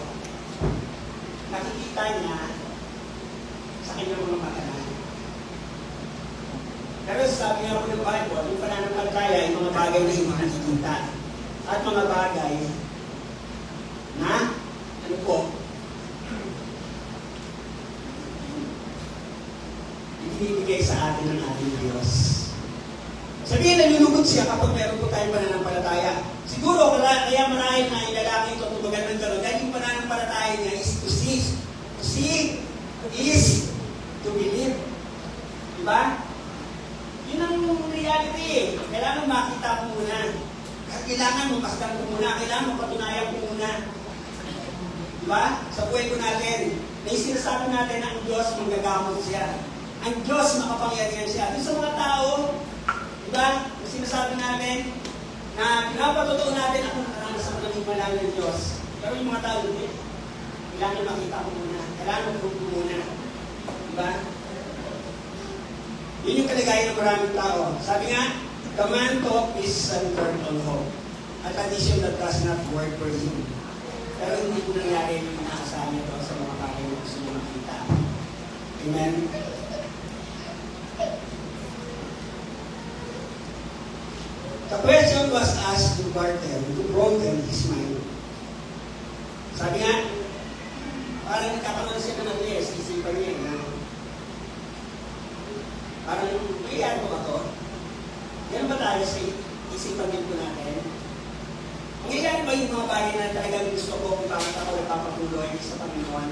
nakikita niya sa kanyang mga mata. Pero sabi nga po ng Bible, yung pananampalataya ay mga bagay na hindi nakikita. At mga bagay na, ano po, ibinibigay sa atin ng ating Diyos. Sabihin, nalulugod siya kapag meron po tayong pananampalataya. Siguro, kaya marahil na yung lalaki ito tumagal ng gano'n dahil yung pananampalataya niya is to see. To see is to believe. Diba? Yun ang reality eh. Kailangan makita ko muna. Kailangan mapasdan ko muna. Kailangan mapatunayan ko muna. Diba? Sa buhay ko natin, na yung sinasabi natin na ang Diyos magagamot siya. Ang Diyos makapangyarihan siya. Doon sa mga tao, diba? Yung sinasabi natin na pinapatotoo natin ako nakaranas ako ng himala ng Diyos. Pero yung mga tao, hindi. Kailangan makita ko muna. Kailangan ko muna. Diba? Yun yung kalagayan ng maraming tao. Sabi nga, the man talk is centered on hope. A tradition that does not work for him. Pero hindi ko nangyari yung nakasama niya sa mga bagay na gusto niya makita. Amen? The question was asked to Bartel to broaden his mind. Sabi nga, parang nagkakaroon siya ng yes, isipan niya na parang, ano ba ito? Yan ba tayo sa isipan din po natin? Mangyayari ba yung mga bagay na talagang gusto ko kung bakit ako nagpapatuloy sa Panginoon?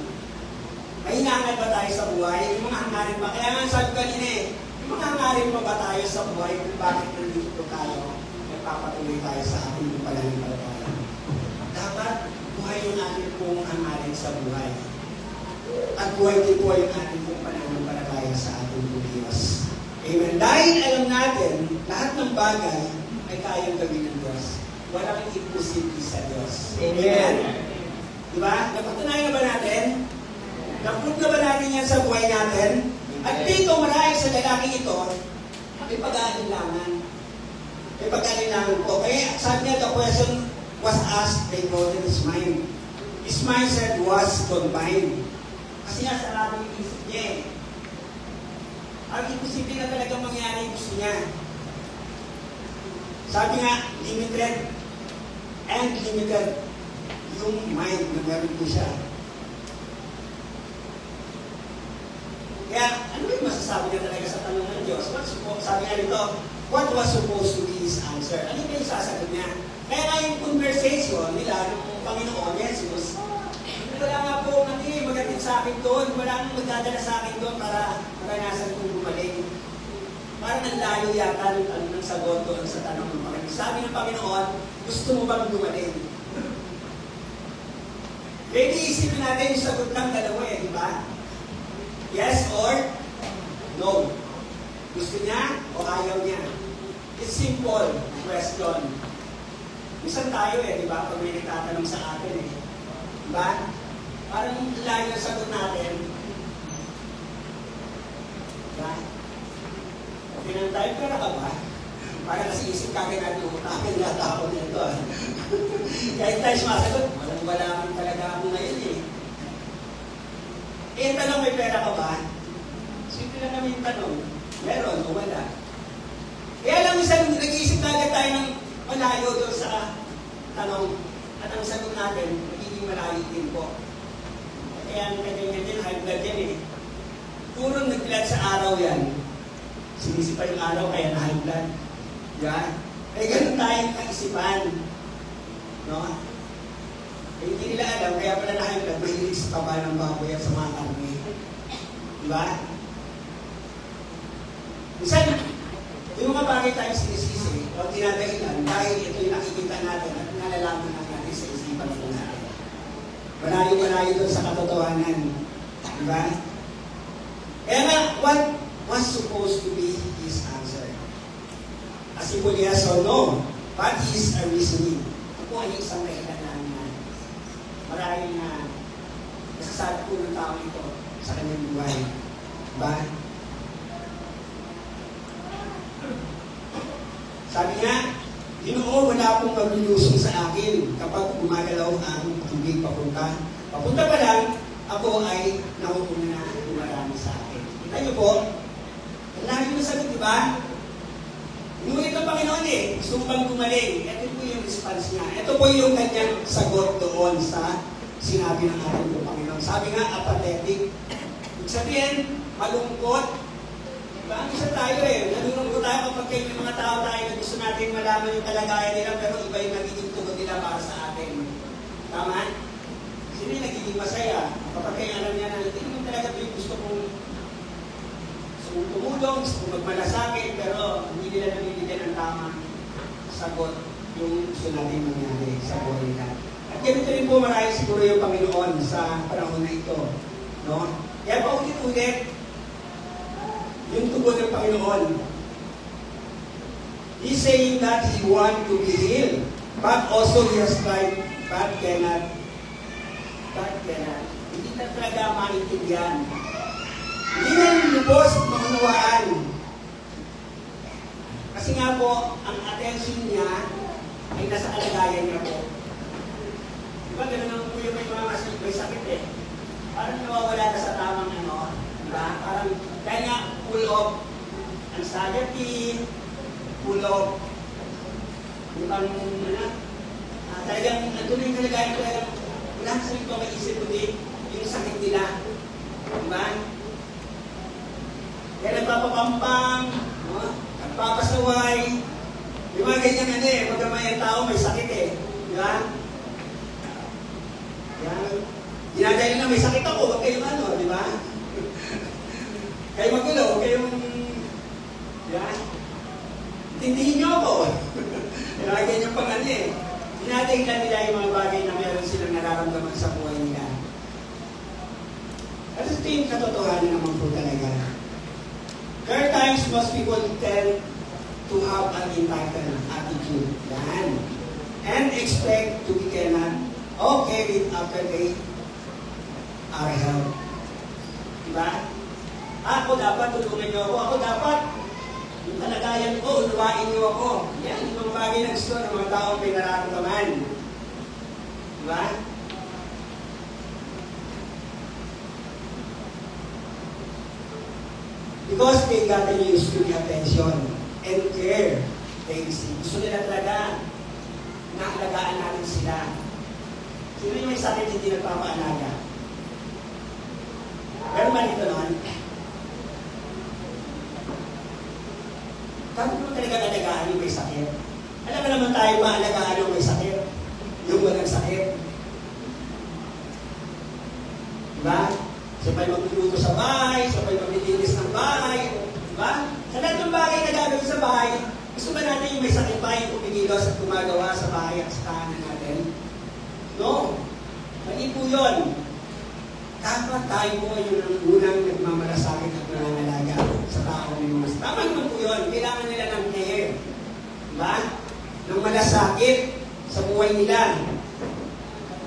May hinangal ba tayo sa buhay? Yung mga hangarin ba? Kaya nga sabi kanina eh, yung mga hangarin pa ba tayo sa buhay kung bakit nandito tayo, nagpapatuloy tayo sa ating pananampalataya? Dapat buhay yung ating pong hangarin sa buhay. At buhay din po yung ating pong pananampalataya sa ating Diyos. Amen. Dahil alam natin, lahat ng bagay ay kayang gawin ng Diyos. Walang imposible sa Diyos. Amen. Diba? Napatunayan na ba natin? Naprove na ba natin yan sa buhay natin? At dito, marahil sa lalaki ito, may pag-aalinlangan. May pag-aalinlangan po. Kaya sabi niya, the question was asked by God in his mind. His mindset was combined. Kasi nga sa ating isip niya eh. Ang imposible na talagang mangyari gusto niya. Sabi nga, limited and limited yung mind na meron po siya. Kaya, ano yung masasabi niya talaga sa tanong ng Diyos? Sabi nga nito, what was supposed to be his answer? Ano yung sasagot niya? Kaya nga yung conversation nila ng Panginoon, Jesus, wala nga po natin magatid sa akin doon, wala nang magdadala sa akin doon para maranasan kong gumaling. Parang ang layo yata ng sagot doon sa tanong ng Panginoon. Sabi ng Panginoon, gusto mo bang gumaling? Kaya iisipin natin yung sagot lang dalawa eh, di ba? Yes or no? Gusto niya o ayaw niya? It's simple question. Minsan tayo eh, di ba? Pag may nagtatanong sa atin eh. Di ba? Parang layo ang sagot natin. Diba? Okay na tayo, pera ka ba? Para kasi isip kagad natin, utakin na tao nito. Kahit tayo sumasagot, wala man talaga ako ngayon eh. Eh, tanong, may pera ka ba? Simple lang namin yung tanong. Meron o wala? Eh, alam mo, nag-iisip kagad tayo ng malayo doon sa tanong. At ang sagot natin, magiging malayo din po. Kaya ang kanya din, high blood yan eh. Puro nag-blood sa araw yan. Sinisipa yung araw, kaya na-high blood. Yan. Eh, ganun tayong kaisipan. No? Eh, hindi nila alam, kaya pala na-high blood, mahilig sa taba ng baboy at sa mga karne. Diba? Minsan, yung mga bagay tayo sinisisi o dinadahilan dahil ito yung nakikita natin at nalalaman na natin sa isipan po natin. Malayo-malayo doon sa katotohanan. Diba? Kaya nga, what was supposed to be his answer? A simple yes or no. But is a reasoning. Ito po ay isang dahilan na maraming na nasasabi po ng tao ito sa kanyang buhay. Diba? Sabi niya, Ginoo, wala akong maglilusong sa akin kapag gumagalaw ang tubig papunta. Papunta pa lang, ako ay nakukuha na dumarami sa akin. Kita niyo po, ang lagi mo sagot, di ba? Inulit ang Panginoon eh, gusto bang gumaling. Ito po yung response niya. Ito po yung kanyang sagot doon sa sinabi ng ating Panginoon. Sabi nga, apathetic. Ibig sabihin, malungkot. Diba? Isa tayo eh. Nalulungkot tayo kapag kayo yung mga tao tayo na gusto natin malaman yung kalagayan nila pero iba yung nagiging tugon nila para sa atin. Tama? Sino yung nagiging masaya? Kapag kayo alam niya na hindi naman talaga ito yung gusto kong tumulong, gusto kong magmalasakit pero hindi nila nabibigyan ng tamang sagot yung gusto natin mangyari sa buhay nila. At ganito rin po marami siguro yung Panginoon sa panahon na ito. No? Kaya paulit-ulit, yung tugon ng Panginoon. He's saying that he wants to be healed, but also he has tried, but cannot. Hindi na talaga maintindihan. Hindi na lubos maunawaan. Kasi nga po, ang attention niya ay nasa kalagayan niya po. Diba gano'n naman po yung may sakit eh. Parang nawawala na sa tamang ano. Diba? Parang, kaya nga, full of anxiety, full of, talagang, nandun yung kalagayan ko, wala sa ito maisip kundi yung sakit nila. Diba? Kaya nagpapapampang, no? Nagpapasaway, yung mga ganyan ano eh, magamay ang tao may sakit eh. Diba? Yan. Ginagaya na may sakit ako, huwag kayo ano, di ba? Kayo magulo, huwag kayong... Yan. Tindihin niyo ako. Ginagaya niyo pang ano eh. Dinadahilan nila yung mga bagay na meron silang nararamdaman sa buhay nila. At ito yung katotohanan naman po talaga. There are times most people tend to have an entitled attitude. Yan. And expect to be okay with after they are helped. Diba? Ako dapat tulungan niyo ako. Ako dapat yung kalagayan ko, unawain niyo ako. Yan, yung mga bagay na gusto ng mga taong may nararamdaman. Diba? Because they got used to the attention and care they receive. Gusto nila talaga na alagaan natin sila. Sino yung may sakit hindi nagpapaalaga? Pero man ito noon, dapat mo talaga alagaan yung may sakit. Alam mo naman tayo maalagaan yung may sakit. Yung walang sakit. Diba? Sabay magluluto sa bahay, sabay maglilinis ng bahay. Diba? Sa lahat ng bagay na gagawin sa bahay, gusto ba natin yung may sakit pa yung kumikilos at gumagawa sa bahay at sa tahanan natin? No. Mali po yun. Dapat tayo po yung unang nagmamalasakit at nanganalaga sa taong may mas. Tama naman po yun. Kailangan nila ng care. Diba? Ng malasakit sa buhay nila.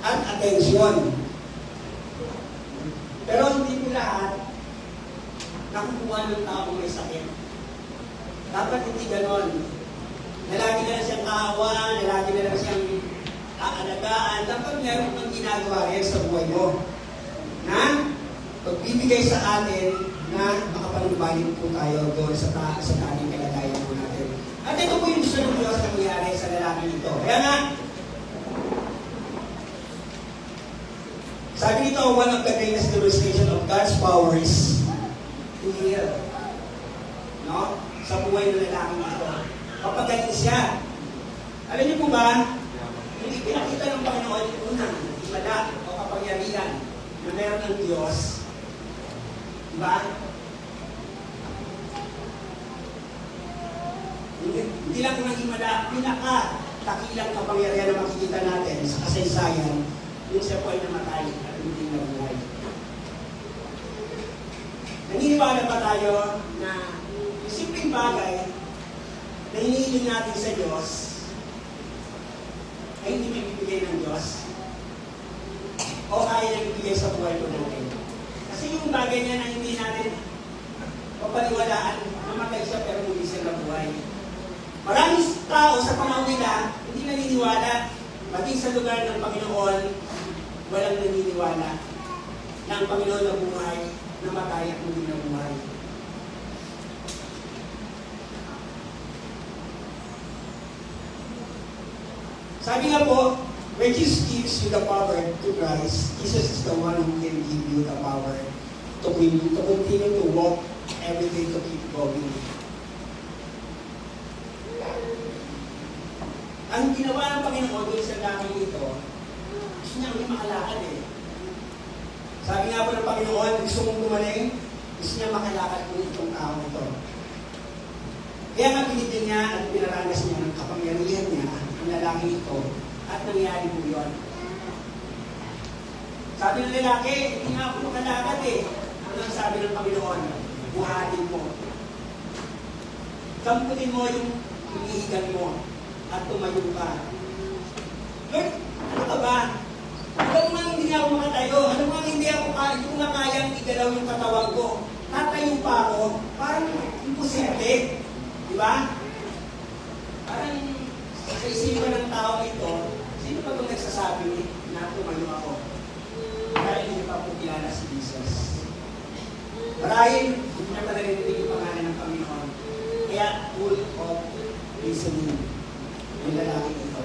At atensyon. Pero hindi po lahat nakukuha ng taong may sakit. Dapat hindi ganon. Nalagi na lang siyang kaawaan, nalagi na lang siyang aalagaan. Dapat meron kang ginagawa rin sa buhay mo. Na pagbibigay sa atin na makapanumbalik po tayo doon sa ating kalagayan po natin. At ito po yung gusto ng Diyos na mangyari sa lalaki ito. Kaya nga, sabi nito, one of the greatest demonstration of God's power is will. No? Sa buhay ng lalaking ito. Papagaling siya. Alam niyo po ba, hindi pinakita ng Panginoon yung unang himala o kapangyarihan na meron ng Diyos. Diba? Hindi lang unang himala, pinaka-takilang kapangyarihan na makikita natin sa kasaysayan yung siya po ay namatay at hindi nabuhay. Naniniwala ba tayo na yung simpleng bagay na hinihiling natin sa Diyos ay hindi may bibigay ng Diyos? O kaya na bibigay sa buhay ko natin? Kasi yung bagay niya na hindi natin papaniwalaan, namatay siya pero muli siya nabuhay. Maraming tao sa panahon nila hindi naniniwala, maging sa lugar ng Panginoon, walang naniniwala na ang Panginoon na buhay, namatay at muli na buhay. Sabi nga po, when Jesus gives you the power to Christ, Jesus is the one who can give you the power to continue to walk every day, to keep going. Ang ginawa ng Panginoon doon sa langit ito, gusto niya may makalakad eh. Sabi nga po ng Panginoon, gusto mong gumaling, gusto niya makalakad po itong tao ito. Kaya nga binigyan niya at pinaranas niya ng kapangyarihan niya ang lalaki ito at nangyari po yun. Sabi ng lalaki, hindi nga ako makalakad eh. Ano ang sabi ng Panginoon? Buhatin mo. Kamputin mo yung hinihigan mo at tumayo ka. Lord, ano ka ba? Alam mo nga hindi ako makatayo. Alam mo nga hindi ko nga kayang igalaw yung katawan ko. Tatayo pa ako. Parang imposible. Di ba? Parang sa isipan ng tao ito, sino ba itong nagsasabi na tumayo ako? Dahil hindi pa po kilala si Jesus. Marahil, hindi na pa narinig yung pangalan ng Panginoon. Kaya, full of listening. Yung lalaki ito.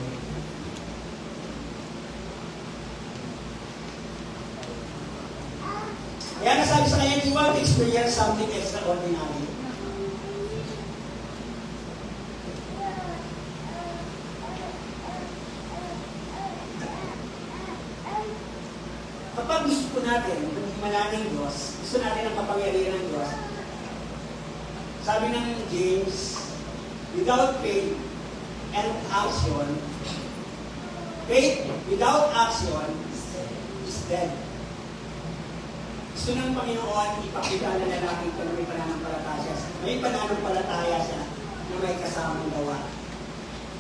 Kaya nasabi sa kanya, you want to experience something extraordinary. Kapag gusto po natin, kung himala ng Diyos, gusto natin ang kapangyarihan ng Diyos, sabi ng James, without faith and faith without action is dead. Gusto ng Panginoon ipakita na lalaki ito na may pananampalataya siya na may kasamang gawa.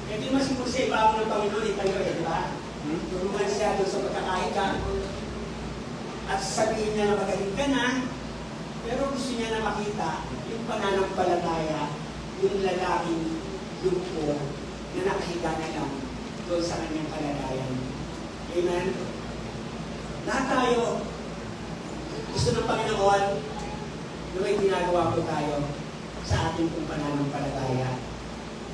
Kaya di mas siguro sa iba ng Panginoon itayo di ba? Tulungan siya doon sa pagkakahiga at sabihin niya na magaling ka na, pero gusto niya na makita yung pananampalataya, yung lalaking lupo na nakahiga na lang doon sa kanyang kalagayan. Amen? Lahat tayo, gusto ng Panginoon na may ginagawa po tayo sa ating pong pananampalataya.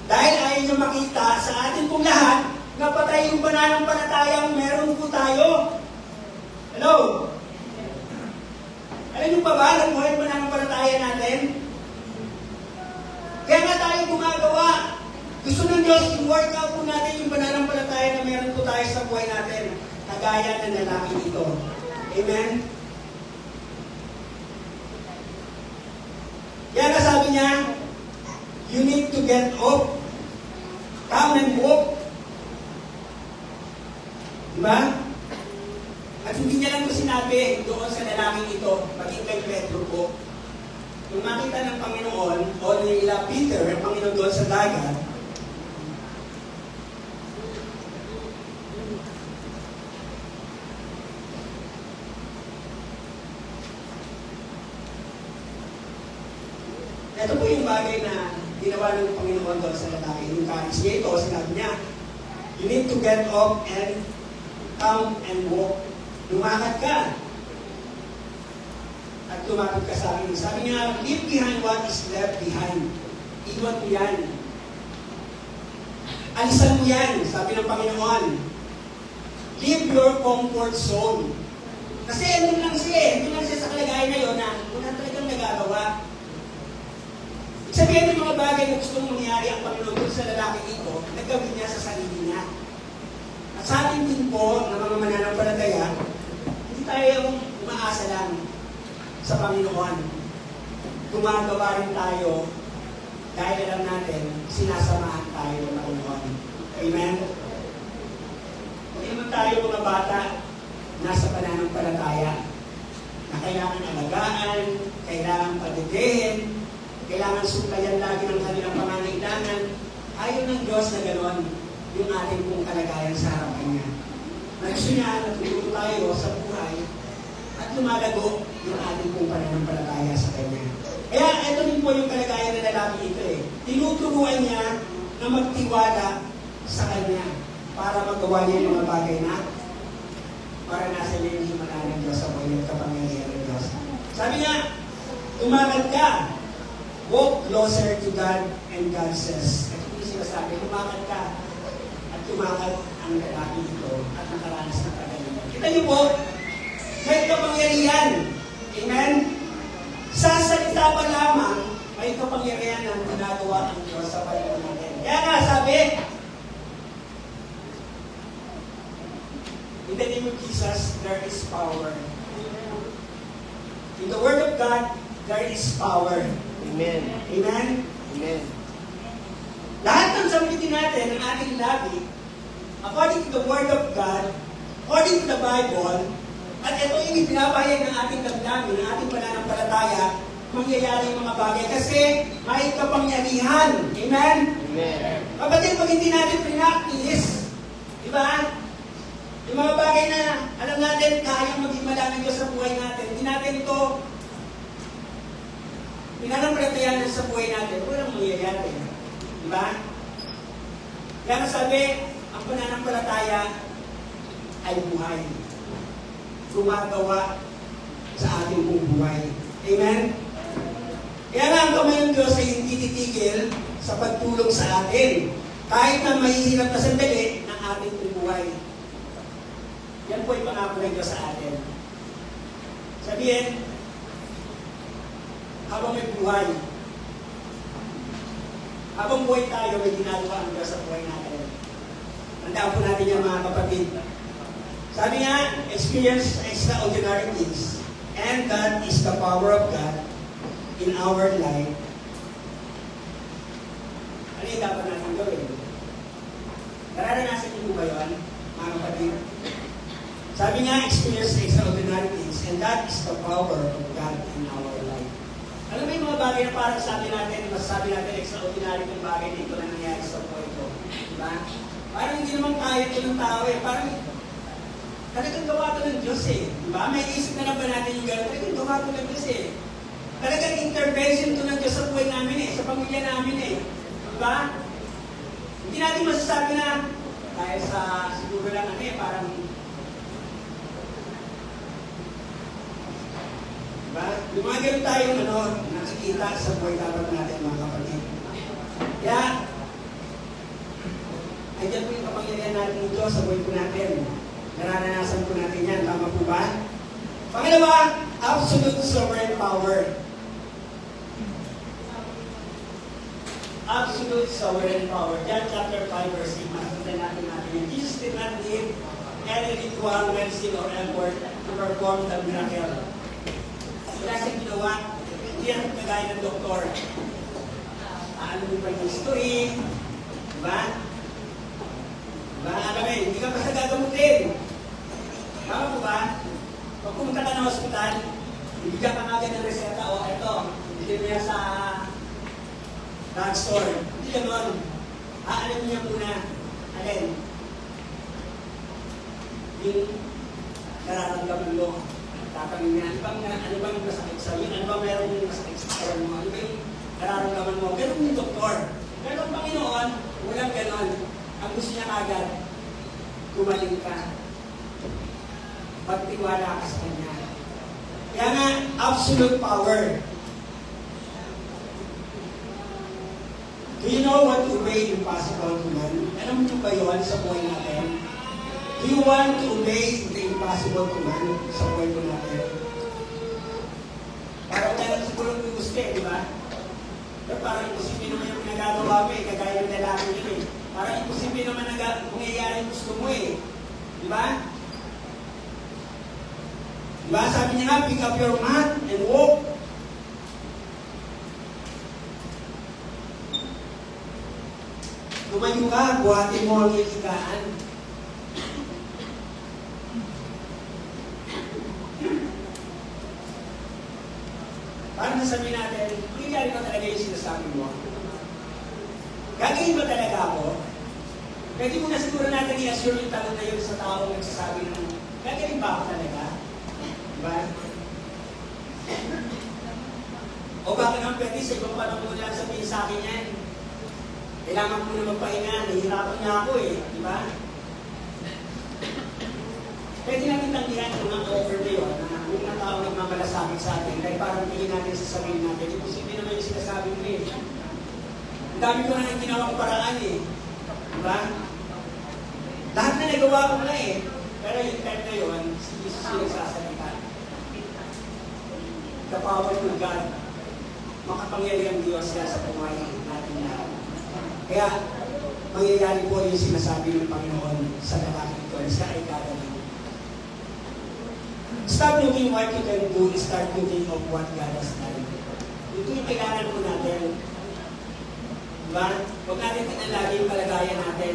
Dahil ayaw niyo makita sa ating pong lahat na patay yung pananampalatayang meron po tayo. Hello? Alam niyo pa ba na buhay yung pananampalataya natin? Kaya nga tayo gumagawa. Gusto ng Diyos, i-work out po natin yung pananampalataya na meron po tayo sa buhay natin. Kagaya ng lalaki ito. Amen? Kaya nga sabi niya, you need to get up, come and walk. Diba? At hindi niya lang ito sinabi doon sa lalaking ito, maging kay Pedro po. Nung makita ng Panginoon, o nila Peter, ang Panginoon doon sa dagat, ito po yung bagay na ginawa ng Panginoon doon sa lalaki. Yung karis niya ito, sinabi niya, you need to get up and come and walk. Lumakad ka. At lumapit ka sa akin. Sabi niya, leave behind what is left behind. Iwan mo yan. Alisan mo yan, sabi ng Panginoon. Leave your comfort zone. Kasi ano lang siya sa kalagayan na yun na wala talagang nagagawa. Ibig sabihin ng mga bagay na gusto mong mangyari ang Panginoon dun sa lalaki ito, nagawin niya sa sarili niya. At sa atin din po, na mga mananampalataya, hindi tayo umaasa lang sa Panginoon. Gumagawa rin tayo dahil alam natin, sinasamahan tayo ng Panginoon. Amen? Hindi naman tayo mga bata, nasa pananampalataya, na kailangan alagaan, kailangan padidihin, kailangan suklayan lagi ng kanilang pangangailangan. Ayaw ng Diyos na gano'n yung ating pong kalagayan sa harapan niya. Gusto niya na tutulong tayo sa buhay at lumalago yung ating pong pananampalataya sa Kanya. Kaya ito din po yung kalagayan ng lalaki ito eh. Tinuturuan niya na magtiwala sa Kanya para magawa niya yung mga bagay na para nasa niya yung himala ng Diyos sa buhay at kapangyarihan ng Diyos. Sabi niya, tumagal ka. Walk closer to God, and God says. Ito yung sinasabi, tumagal ka at tumagal ang lalaki ito at nakaranas ng kagalingan. Kita niyo po, may kapangyarihan. Amen? Sa salita pa lamang, may kapangyarihan ang ginagawa ang Diyos sa Panginoon natin. Kaya nga sabi, in the name of Jesus, there is power. In the Word of God, there is power. Amen. Amen? Amen. Lahat ng sambitin natin ng ating labi, according to the Word of God, according to the Bible, at ito yung ibinabahayag ng ating damdamin, ng ating pananampalataya, mangyayari yung mga bagay kasi may kapangyarihan. Amen? Amen. Kapatid, pag hindi natin pinaktis, di ba? Yung mga bagay na alam natin, kayang mag-himala ng Diyos sa buhay natin, hindi natin ito pinanampalatayan sa buhay natin, walang mangyayari. Di ba? Kaya sabi, ang pananampalataya ay buhay. Gumagawa sa ating buong buhay. Amen? Kaya nga ang kamay ng Diyos ay hindi titigil sa pagtulong sa atin. Kahit na mahihirap na sandali ng ating buhay. Yan po yung pangako ng Diyos sa atin. Sabihin, habang may buhay, habang buhay tayo, may ginagawa ang Diyos sa buhay natin. Tandaan po natin yan mga kapatid. Sabi nga, experience extraordinary things. And that is the power of God in our life. Ano yung dapat natin gawin? Nararanasan niyo ba yun, mga kapatid? Sabi nga, experience extraordinary things. And that is the power of God in our life. Alam mo yung mga bagay na parang sabi natin, masasabi natin extraordinary kung bagay dito na nangyayari sa buhay ko. Diba? Parang hindi naman kaya ito ng tao eh. Parang talagang gawa ito ng Diyos eh. Diba? May isip na ba natin yung gano'n? Talagang gawa ito ng Diyos eh. Talagang intervention ito ng Diyos sa buhay namin eh. Sa pamilya namin eh. Diba? Hindi natin masasabi na dahil sa siguro lang ano eh, parang diba? Lumagyan tayong nakikita sa buhay dapat natin mga kapatid. Kaya, andyan po yung kapangyarihan natin ito sa buhay po natin. Nararanasan po natin yan. Tama po ba? Pangalawa, absolute sovereign power. Absolute sovereign power. John chapter 5 verse 8. Makikita natin yan. Jesus did not need any ritual, medicine, or effort to perform the miracle. Wala siyang ginawa, hindi yan kagaya ng doktor. Ano mo pa yung history, diba? Diba? Alam eh, hindi ka basta gagamutin. Tama po ba? Pag pumunta ka ng hospital, ibigyan ka agad ng reseta, o ito, hindi mo yan sa drugstore. Hindi gano'n. Alam niya muna, alin, yung nararamdaman mo. Tatanungin niya, ano bang masakit sa iyo? Ano bang meron yung masakit sa katawan mo? Ano ba yung nararamdaman mo? Ganun yung doktor. Pero ang Panginoon, walang ganon. Ang gusto niya agad, gumaling ka. Pagtiwala ka sa Kanya. Kaya nga, absolute power. Do you know what to obey impossible to man? Alam niyo ba yun sa buhay natin? Do you want to obey the impossible to man sa buhay ko natin? Para wala lang siguro gusto eh, di ba? Pero parang imposible naman yung pinagagawa mo eh, kagaya ng lalaki yun eh. Parang imposible naman mangyayari yung gusto mo eh. Di ba? Di ba? Sabi niya nga, pick up your mat and walk. Tumayo ka, buhatin mo ang ikikaan. Parang nasabi natin, mangyayari ba talaga yung sinasabi mo? Gagawin ba talaga ako? Pwede mo na siguro natin i-assure yung tanong na yun sa taong nagsasabi ng, gagawin ba ako talaga? Diba? O baka naman pwede sa ibang panahon mo lang sabihin sa akin yan. Kailangan mo na magpahinga, nahihirapan niya ako eh. Diba? Pwede natin tanggihan yung mga offer na yun, na yung mga tao nagmamalasakit sa atin, dahil parang hindi natin sasabihin natin, imposible naman yung sinasabi mo eh. Ang dami ko na nang ginawang paraan eh. Diba? Lahat na nagawa ko na eh. Pero yung time na yun, si Jesus yung nagsasalita. The power of God, makapangyarihan Diyos na sa buhay natin lahat. Kaya, mangyayari po yung sinasabi ng Panginoon sa lalaki ito, sa ay gagawin. Stop looking what you can do, start looking of what God has done. Ito yung kailangan po natin. Diba? Huwag natin tinalagi yung kalagayan natin.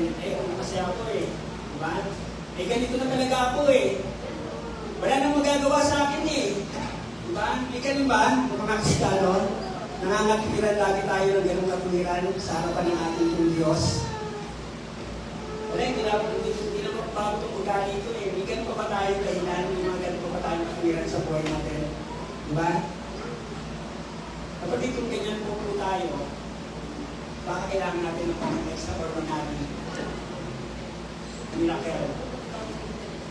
Masaya ako eh. Diba? Ganito na talaga ako eh. Wala nang magagawa sa akin eh. Diba? Ganun ba? Mga Kristiyano, nangangatipiran lagi tayo ng ganung katuwiran sa harapan ng ating Diyos. Wala, hindi na magbago itong ugali ito eh. May ganun pa ba tayong dahilan? May mga ganun pa ba tayong katuwiran sa buhay natin? Diba? Kapag itong ganyan po tayo, baka kailangan natin ng context na ordinary miracle.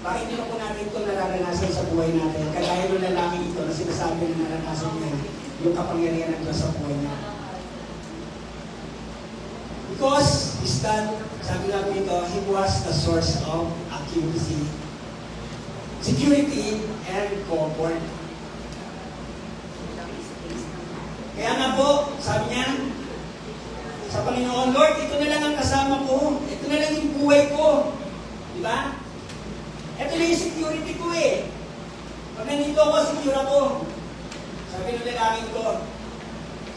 Bakit hindi na po natin ito nararanasan sa buhay natin? Kagaya ng lalaki ito na sinasabi na naranasan niya yung kapangyarihan ng Diyos sa buhay niya. Because is that, sabi nga dito, he was the source of accuracy, security, and comfort. Kaya nga po, sabi niya, sa Panginoon, Lord, ito na lang ang kasama ko. Ito na lang yung buhay ko. Di ba? Ito na yung security ko eh. Pag nandito ako, secure ako. Sabi ng lalaki ko,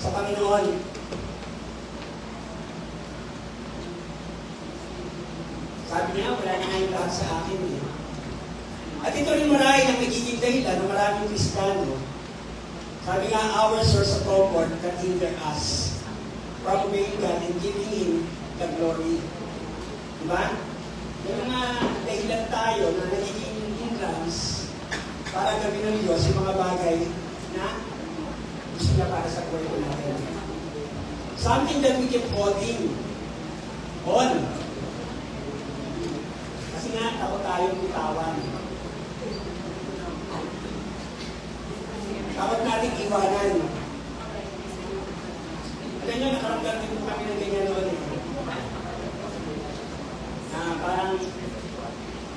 sa Panginoon. Sabi niya, wala na nga yung lahat sa akin eh. At ito rin marahil ang nagiging dahilan ng maraming Kristiyano. Sabi nga, our source of comfort can hinder us from obeying God and giving Him the glory. Diba? Yung mga dahilan tayo na nagiging hindrance para gawin ng Diyos yung mga bagay na gusto niya para sa buhay natin. Something that we keep holding on. Kasi nga, takot tayong bitawan. Takot natin iwanan. Alam nyo, nakaramdam din po kami ng ganyan noon eh. Parang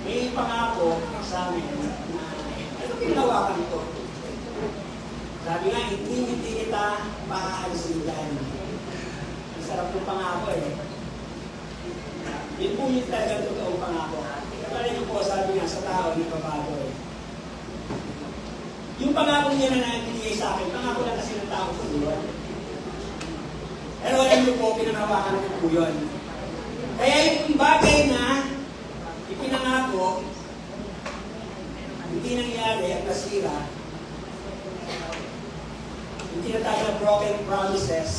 may pangako sa amin na ano pinawakan ko? Sabi nga, hindi kita maaalsin dyan. Ang sarap ng pangako eh. Yun po yung talagang totoong pangako. Kaya rin po, sabi nga sa tao, hindi pabago eh. Yung pangako niya na nagbigay sa akin, pangako lang kasi ng tao po yun. Pero alam niyo po, pinangawakan ko po yun. Kaya yung bagay na ipinangako, hindi nangyari at nasira, yung tinatawag na broken promises,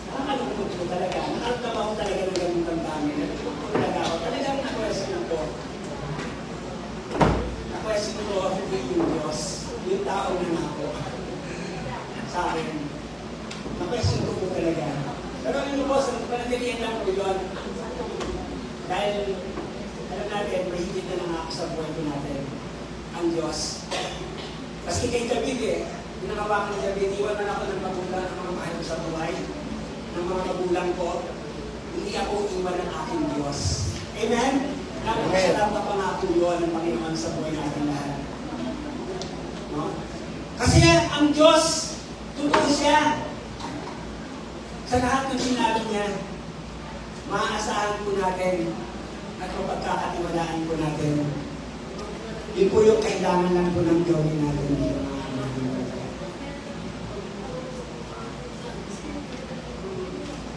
nakakalungkot ko talaga. Nakaramdam ako talaga ng ganun damdamin. Nalungkot ko talaga ako. Talagang na-question ko. Na-question ko hindi yung Diyos, yung taong nangako sa akin. Na-question ko po talaga. Pero ano po, sa panagalian lang po yun. Dahil, alam natin, mahigit na nangako sa buhay ko natin ang Diyos. Kasi kay David eh, pinakawakan ni David, iwan man ako ng magulang ng mga mahal sa buhay, ng mga magulang ko, hindi ako iwan ng aking Diyos. Amen? Napakasarap na pangako yun ng Panginoon sa buhay natin lahat. No? Kasi ang Diyos, Totoo siya. Sa lahat ng sinabi niya, maaasahan po natin at mapagkakatiwalaan po natin. Yun po yung kailangan lang po ng gawin natin dito.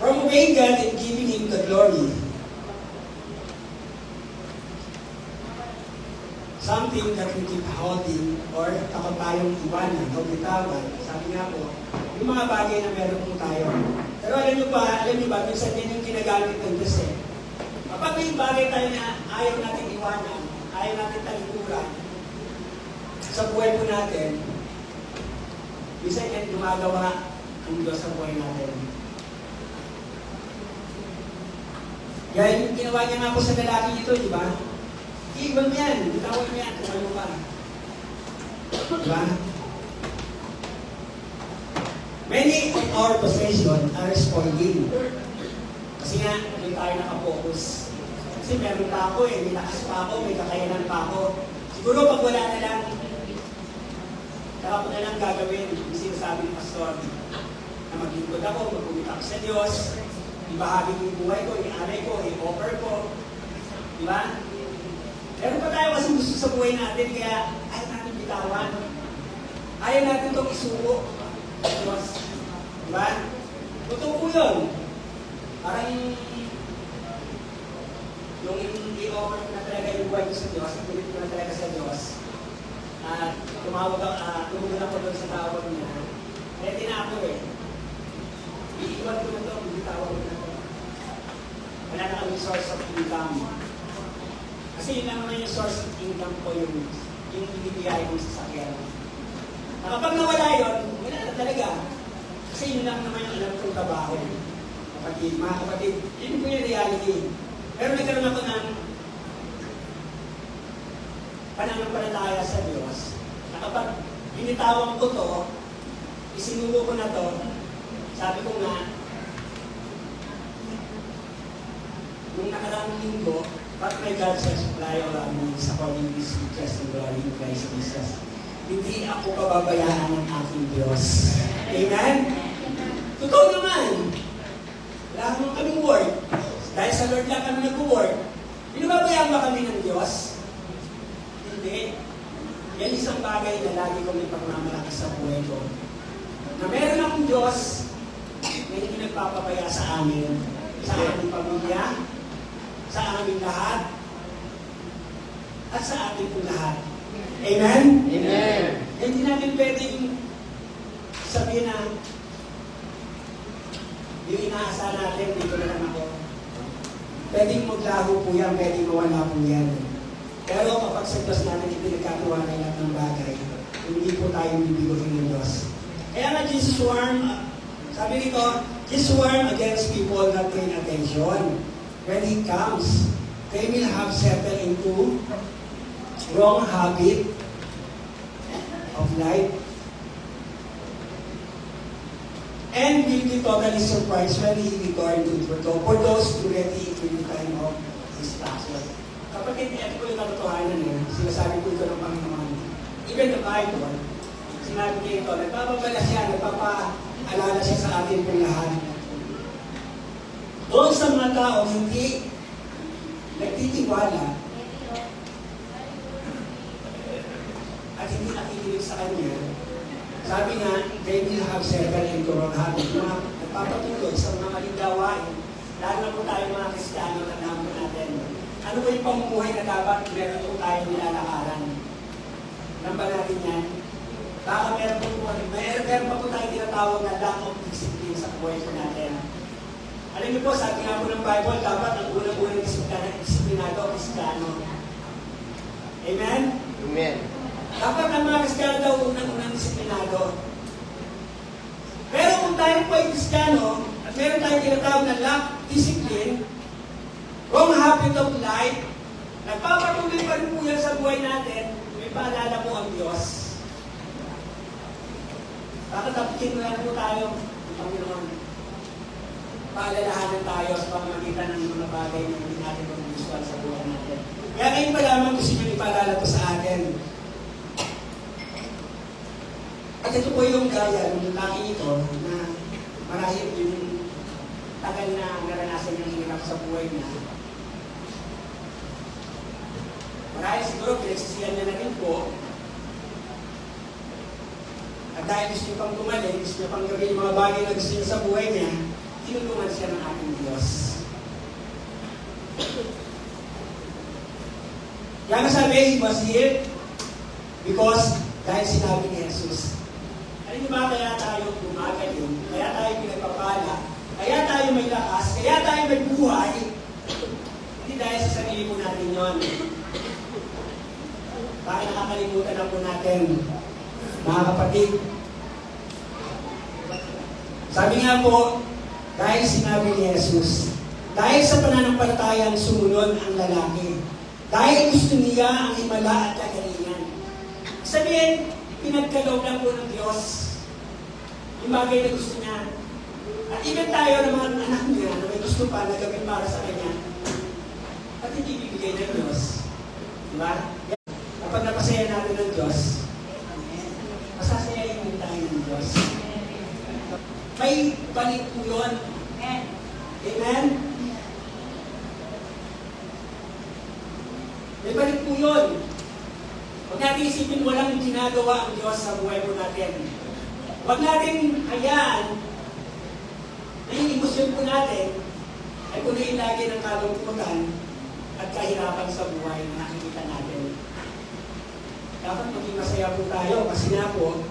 From obeying God and giving Him the glory. Something that we keep holding or takot tayong iwanan o bitawan. Sabi nga po, yung mga bagay na meron po tayo. Pero alam niyo ba, minsan din yung ginagamit ng Diyos eh. Kapag may bagay tayo na ayaw natin iwanan, ayaw natin talikuran sa buhay po natin, minsan yan gumagawa ang Diyos sa buhay natin. Kaya yung ginawa niya nga po sa lalaki ito, di ba? Iwan mo yan, bitawan mo yan, kung ano ka. Diba? Many of our possessions are spoiling. Kasi nga, hindi tayo nakapokus. Kasi meron pa ako may lakas pa ako, may kakayanan pa ako. Siguro pag wala na lang, saka ko na lang gagawin yung sinasabi ng pastor na maglingkod ako, magpumit ako sa Diyos, ibahagi ko yung buhay ko, i-alay ko, i-offer ko. Diba? Meron pa tayo kasi gusto sa buhay natin, kaya ayaw natin bitawan. Ayaw natin itong isuko. Diyos. Diba? Totoo po yun. Parang yung i-offer ko na talaga yung buhay ko sa Diyos, ipilit ko na talaga sa Diyos. Tumugon ako doon sa tawag niya. Ready na ako eh. Iiwan ko na ito, bibitawag ko na ito. Wala na kami source of income. Kasi yun lang naman yung source of income ko, yung ibibigay kong sasakyan. Kapag nawala yun, wala na talaga. Kasi yun lang naman yung alam kong trabaho. Mga kapatid, yun po yung reality. Pero nagkaroon ako ng pananampalataya sa Diyos na kapag binitawan ko to, isinulo ko na to, sabi ko nga, nung nakaraang linggo, but my God shall supply all our needs according to His riches and glory in Christ Jesus. Hindi ako kababayaan ng aking Diyos. Amen? Totoo naman. Wala naman kaming work. Dahil sa Lord lang kami nag-work. Binababayaan ba kami ng Diyos? Hindi. Yan isang bagay na lagi ko may pagmamalakas sa buhay ko. Na meron akong Diyos na hindi nagpapabaya sa amin, sa aming pamilya, sa aming lahat, at sa ating lahat. Amen? Amen. Hindi natin pwedeng sabihin na yung inaasa natin, dito na lang ako. Pwedeng maglaho po yan, pwedeng mawala po yan. Pero kapag sa Diyos natin ipinagkatiwalay lahat ng bagay, hindi po tayo bibiguhin ng Diyos. Kaya nga Jesus warned, sabi nito, Jesus warned against people not paying attention. When He comes, they will have settled into wrong habit of life and will be totally surprised when He returns to for those who ready in the time of destruction. Kapag hindi ko yung katotohanan sinasabi ko ito ng Panginoon. Even the Bible, sinabi niya ito, nagpapabala siya, nagpapaalala siya sa atin kung lahat. Doon sa mga tao hindi nagtitiwala at hindi nakikinig sa Kanya, sabi nga, they will have settled into wrong habit. Mga nagpapatuloy sa mga maling gawain, lalo na po tayo mga Kristiyano na naman natin. Ano ba yung pamumuhay na dapat meron po tayo nilalakaran? Alam ba natin yan? Baka meron pa po tayo tinatawag na lack of discipline sa buhay po natin. Alam niyo po, sabi nga po ng Bible, dapat ang unang-unang disiplinado, Kristiyano. Amen? Amen. Dapat ang mga Kristiyano daw unang-unang disiplinado. Pero kung tayo po ay Kristiyano, at meron tayong tinatawag na lack of discipline, wrong habit of life, nagpapatuloy pa rin po yan sa buhay natin, may paalala po ang Diyos. Bakit tapikin mo yan po tayo, ang Panginoon? Paalalahanan tayo sa pamamagitan ng mga bagay na hindi natin magugustuhan sa buhay natin. Kaya ngayon pa lamang gusto nyo ipaalala po sa atin. At ito po yung gaya ng laki ito na marahil yung tagal na naranasan niyang hirap sa buhay niya. Marahil siguro pinagsisihan niya na rin po. At dahil gusto niya pang gumaling, gusto niya pang gawin yung mga bagay na gusto niya sa buhay niya, tinulungan siya ng ating Diyos. Kaya nga sabi, he was healed because dahil sinabi ni Jesus. Alam niyo ba kaya tayo gumagaling, kaya tayo pinagpapala, kaya tayo may lakas, kaya tayo may buhay, hindi dahil sa sarili po natin yon. Bakit nakakalimutan na po natin, mga kapatid? Sabi nga po, dahil sinabi ni Jesus, dahil sa pananampalatayang sumunod ang lalaki, dahil gusto niya ang himala at kagalingan. Sabihin, pinagkaloob lang po ng Diyos yung bagay na gusto niya. At even tayo ng mga anak niya na may gusto pa na gawin para sa Kanya, at hindi bibigay ng Diyos. Diba? Kapag napasaya natin ng Diyos, masasayahin din tayo ng Diyos. May balik po yun. Amen? May balik po yun. Huwag natin isipin walang ginagawa ang Diyos sa buhay po natin. Huwag natin hayaan na yung emosyon po natin ay punuin lagi ng kalungkutan at kahirapan sa buhay na nakikita natin. Dapat maging masaya po tayo kasi nga po,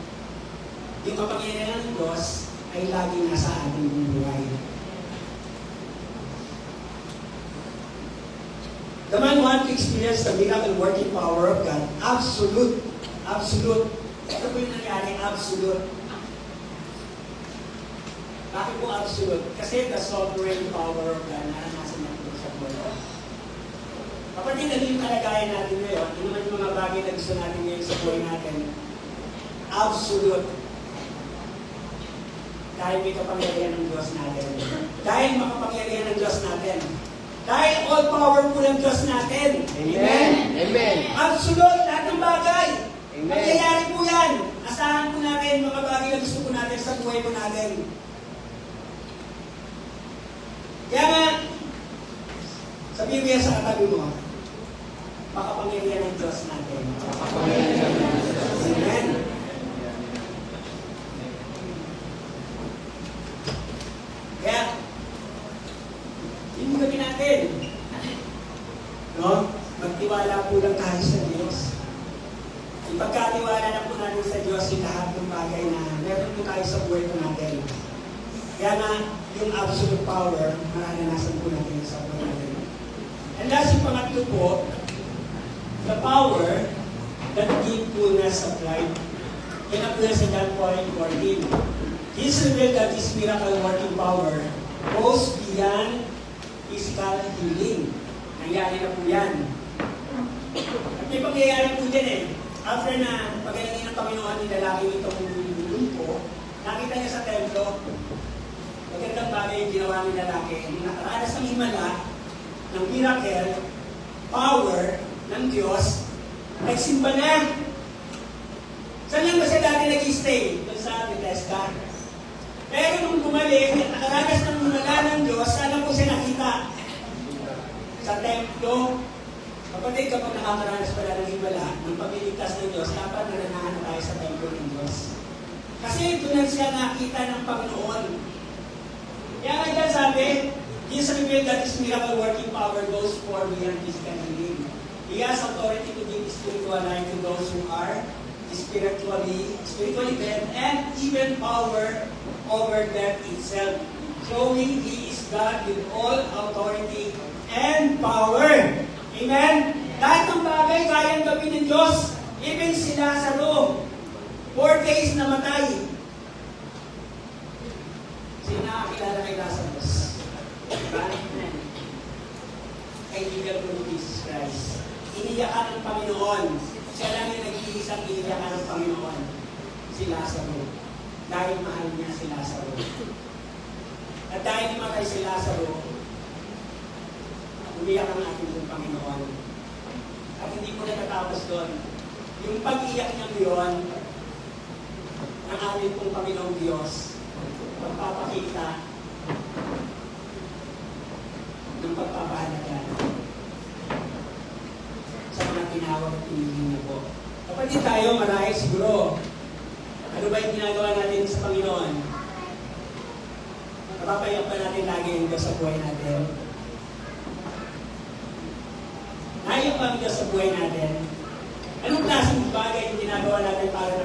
yung kapangyarihan ng Diyos ay lagi nasa ating buhay. The man want to experience the miracle working power of God. Absolute. Absolute. Ito po yung nangyari, absolute. Bakit po absolute? Kasi the sovereign power of God naranasan natin sa buhay. Kapatid, ano yung kalagayan natin ngayon? Ano naman yung mga bagay na gusto natin ngayon sa buhay natin? Absolute. Dahil may kapangyarihan ng Diyos natin. Dahil makapangyarihan ng Diyos natin. Dahil all-powerful ang Diyos natin. Amen. Amen. Absolute, lahat ng bagay. Amen. Mangyayari po yan. Asahan po natin mga bagay na gusto po natin sa buhay po natin. Kaya nga, sabihin mo yan sa katabi mo, makapangyarihan ng Diyos natin. Amen. Kaya, yung gawin natin, no? Magtiwala po lang tayo sa Diyos. Ipagkatiwala na po natin sa Diyos yung lahat ng bagay na meron po tayo sa buhay po natin. Kaya nga, yung absolute power, mararanasan po natin sa buhay natin. And last, yung pangatlo po, the power that give fullness of life. Yan ang po sa John 4:14. Jesus revealed that this miracle working power goes beyond physical healing. Nangyari na po yan. At may pangyayari po din eh. After na pagalingin ng Panginoon ni lalaki itong lumpo, nakita niya sa templo, magandang bagay yung ginawa ni lalaki. Yung nakaranas ng himala, ng miracle, power ng Diyos, nagsimba na. Saan lang ba siya dati nag-stay? Doon sa Bethesda. Pero nung gumaling, at nakaranas ng himala ng Diyos, saan po siya nakita? Sa templo. Kapatid, kapag nakakaranas pala ng himala, ng pagliligtas ng Diyos, dapat nananahan na tayo sa templo ng Diyos. Kasi doon na siya nakita ng Panginoon. Kaya nga dyan sabi, Jesus revealed that His miracle working power goes far beyond physical healing. He has authority to give spiritual life to those who are spiritually dead, and even power over death itself. Showing He is God with all authority and power. Amen? Lahat ng bagay kayang gawin ng Diyos. Even si Lazaro, 4 days na matay. Sino nakakilala kay Lazarus? Diba? Kaibigan ko ni Jesus Christ. Iniyakan ng Panginoon. Siya lang yung nag-iisang iniyakan ng Panginoon. Si Lazaro. Dahil mahal niya si Lazaro. At dahil namatay si Lazaro, umiyak ang ating Panginoon. At hindi po natatapos doon. Yung pag-iyak niya yun, ng ating pong Panginoong Diyos, magpapakita ng pagpapahalaga sa mga tinawag at pinili niyo po. Kapatid tayo, marahil siguro, ano ba yung ginagawa natin sa Panginoon? Napapayak pa natin lagi yung Diyos sa buhay natin. Naiyak pa ang Diyos sa buhay natin. Anong klaseng bagay yung ginagawa natin para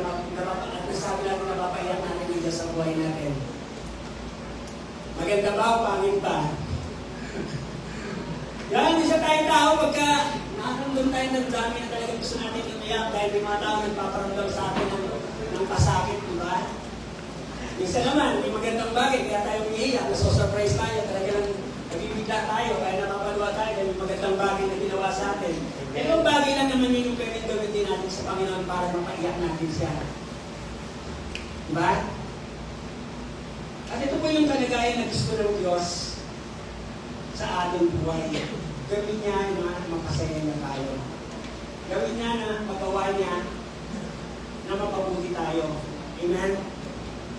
nasabi natin na mapaiyak natin yung Diyos sa buhay natin? Maganda ba o pangit ba? Yan, isa tayong tao pagka nakaramdam tayo ng dami na talagang gusto natin umiyak dahil may mga tao nagpaparamdam sa atin ng pasakit, di ba? Isa naman, may magandang bagay, kaya tayo umiiyak, naso-surprise tayo, talagang nabibigla tayo, kaya napapaluwa tayo dahil may magandang bagay na ginawa sa atin. Pero ang bagay lang naman yun yung pwedeng gamitin natin sa Panginoon para mapaiyak natin siya. Diba? At ito po yung kalagayan na gusto ng Diyos sa ating buhay. Gawin niya na mapasaya niya tayo. Gawin niya na magawa niya na mapabuti tayo. Amen?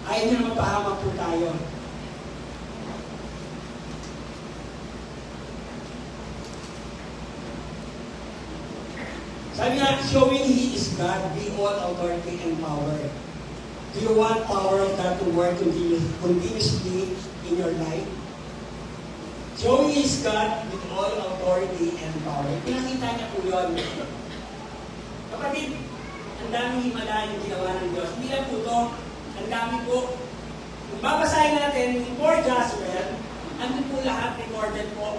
Ayaw niya na mapahamak po tayo. Sabi nga, showing He is God, be all authority and power. Do you want power of God to work continuously in your life? Showing He is God with all authority and power. Pinakita niya po yun. Kapatid, ang daming himala yung ginawa ng Diyos. Hindi lang po ito, ang dami po. Kung babasahin natin, yung 4 Gospel, ano po lahat recorded po?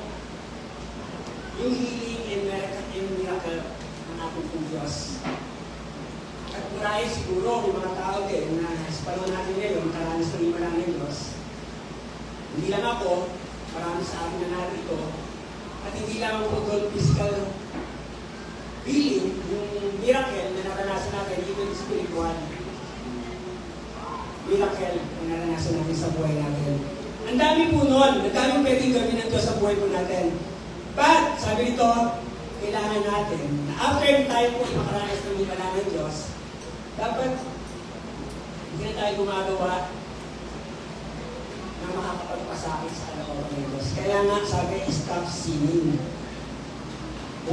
Yung healing and miracle ng ating pong Diyos. At marahil siguro, may mga tao din na sa panahon natin ngayon, karanas ng himala ng Diyos. Hindi lang ako, marami sa akin na narito, at hindi lang po doon physical healing, yung miracle na naranasan natin, even spiritual miracle na naranasan natin sa buhay natin. Ang dami po nun, ang dami pwedeng gawin ng Diyos sa buhay po natin. But, sabi nito, kailangan natin, na after tayo po makaranas ng himala ng Diyos, dapat hindi na tayo gumagawa na makakapagpasakit sa kalooban ng Diyos. Kaya nga, sabi, stop sinning.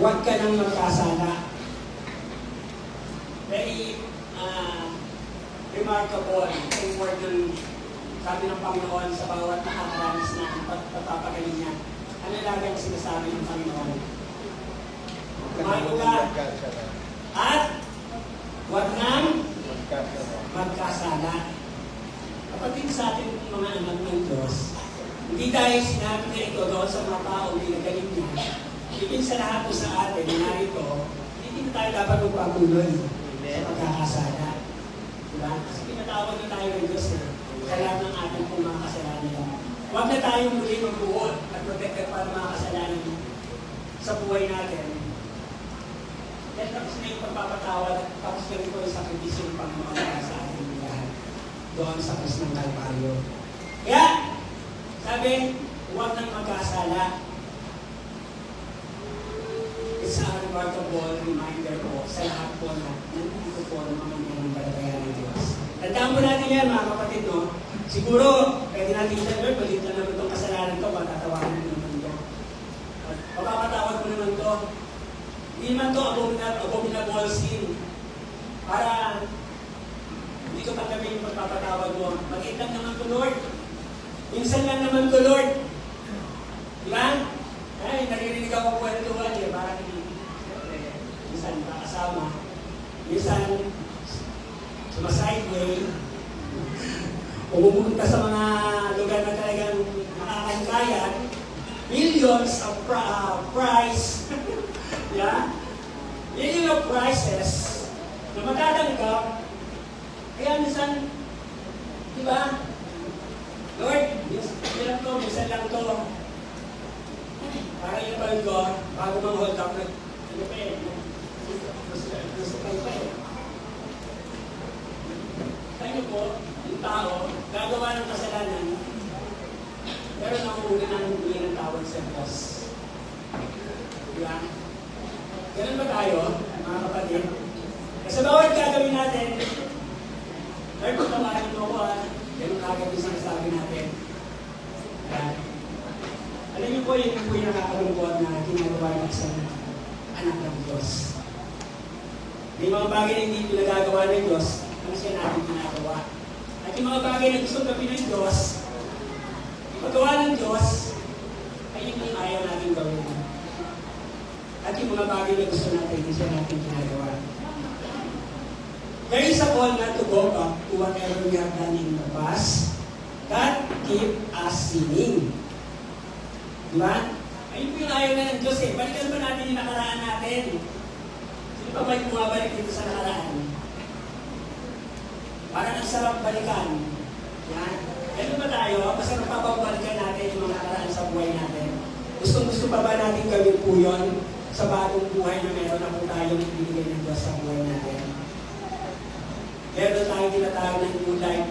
Huwag ka nang magkasala. Very remarkable yung word ng sabi ng Panginoon sa bawat nakakaranas na pagpapagaling niya. Ano lagi ang sinasabi ng Panginoon? Kumain ka at huwag nang magkasala. Kapatid sa ating mga anak ng Diyos, hindi dahil sinabi niya ito doon sa mga tao pinagaling niya, ibig sa lahat po sa atin, narito, hindi tayo dapat magpaguloy sa pagkakasala. Diba? Kasi pinatawag na tayo ng Diyos na kaya ng ating pong mga kasalanan. Huwag na tayong muli magbuod at protected para mga kasalanan sa buhay natin. Yan tapos na yung pagpapatawad, tapos na rin po yung sakripisyo ng Panginoon para sa ating lahat doon sa krus ng Kalbaryo. Kaya, sabi, huwag nang magkasala. It's a remarkable reminder po sa lahat po na nandito po ng mga nananampalataya ng Diyos. Tandaan po natin yan, mga kapatid, no? Siguro, pwede natin sa Lord, balik na naman itong kasalanan ko, matatawanan mo naman ito. Mapapatawad mo naman ito. Hindi man ito abominable sin. Para hindi ko pagkabi yung pagpapatawad mo. Mag-it lang naman ko, Lord. Minsan lang naman ko, Lord. Diba? Ay, naririnig ako kwentuhan eh. Parang minsan nakasama. Minsan sumasideway. Pumupunta sa mga lugar na talagang nakakangkayan. Millions of price. Yeah? Millions of prices na matatanggap. Kaya minsan, di ba? Lord, minsan lang to. Para yung pala ko, bago mang hold up, ano pa eh, nusukay pa eh. Tayo po, yung tao, gagawa ng kasalanan, pero nakuhuli ng huli ng tawag sa Diyos. Diba? Ganun ba tayo, mga kapatid? Kasi bawat gagawin natin, Lord, patawarin mo ako ha. Ganun kagad yung sinasabi natin. Ayan. Alam niyo po, yun po yung nakakalungkot na ginagawa ng isang anak ng Diyos. May mga bagay na hindi pinagagawa ng Diyos, ano siya natin ginagawa. At yung mga bagay na gusto gawin ng Diyos, ipagawa ng Diyos, ay yun yung ayaw natin gawin. At yung mga bagay na gusto natin, hindi siya natin ginagawa. There is a call not to go back to whatever we have done in the past that keep us sinning. Diba? Ayun po yung ayaw na ng Diyos eh. Balikan ba natin yung nakaraan natin? Sino pa ba yung bumabalik dito sa nakaraan? Parang ang sarap balikan. Yan. Ganun ba tayo? Basta napapabalikan natin yung mga nakaraan sa buhay natin. Gusto pa ba natin gawin po yun sa bagong buhay na meron na po tayong ibigay ng Diyos sa buhay natin? Meron tayong tinatawag ng new life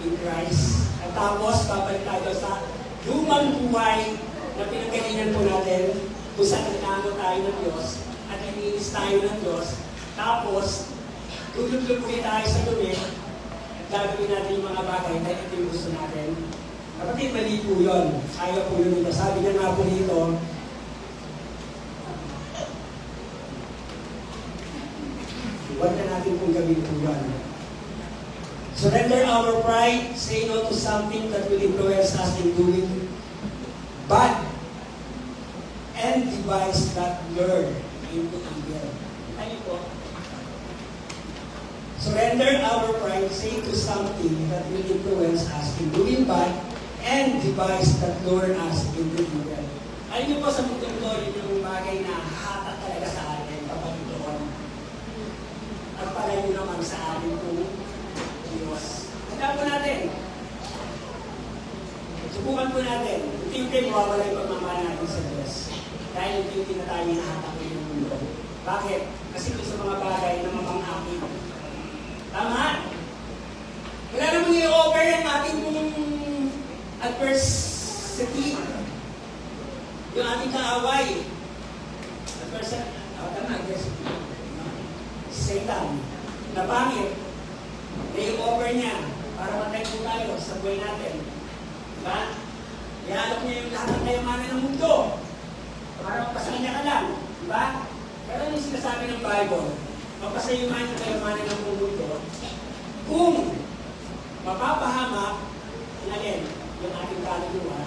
in Christ. At tapos, babalik tayo sa lumang buhay na pinagalingan po natin kung saan nagkano tayo ng Diyos at naninis tayo ng Diyos. Tapos, tulog-lubuhin tayo sa dumi at gagawin natin yung mga bagay na ito yung gusto natin. Kapatid, mali po yun. Ayaw po yun. Sabi niya nga po dito, huwag na natin kung gawin po yun. Surrender our pride, say no to something that will influence us in doing bad, and devise that lure into evil. Ano po? Surrender our pride, say to something that will influence us in doing bad, and devise that lure us into evil. Alam niyo po sa mundong to, yun yung bagay na hatak talaga sa atin kapag doon. At palayo naman sa atin kung Diyos. Tandaan po natin. Subukan po natin. Unti-unti mawawala yung pagmamahal natin sa Diyos. Dahil unti-unti na tayo nahatak ng mundo. Bakit? Kasi ito sa mga bagay na mamang-akit. Tama? Wala naman i-over yung ating adversity. Yung ating kaaway. Adversity. Tama, adversity. Satan. Na pangit. Na-over niya para matay po tayo sa buhay natin. Diba? Ihalap niya yung lahat ng kayamanan ng mundo para magpasanya ka lang. Diba? Pero ano yung sinasabi ng Bible? Magpasayumahan yung kayamanan ng mundo kung mapapahamak alin yung ating kaluluwa.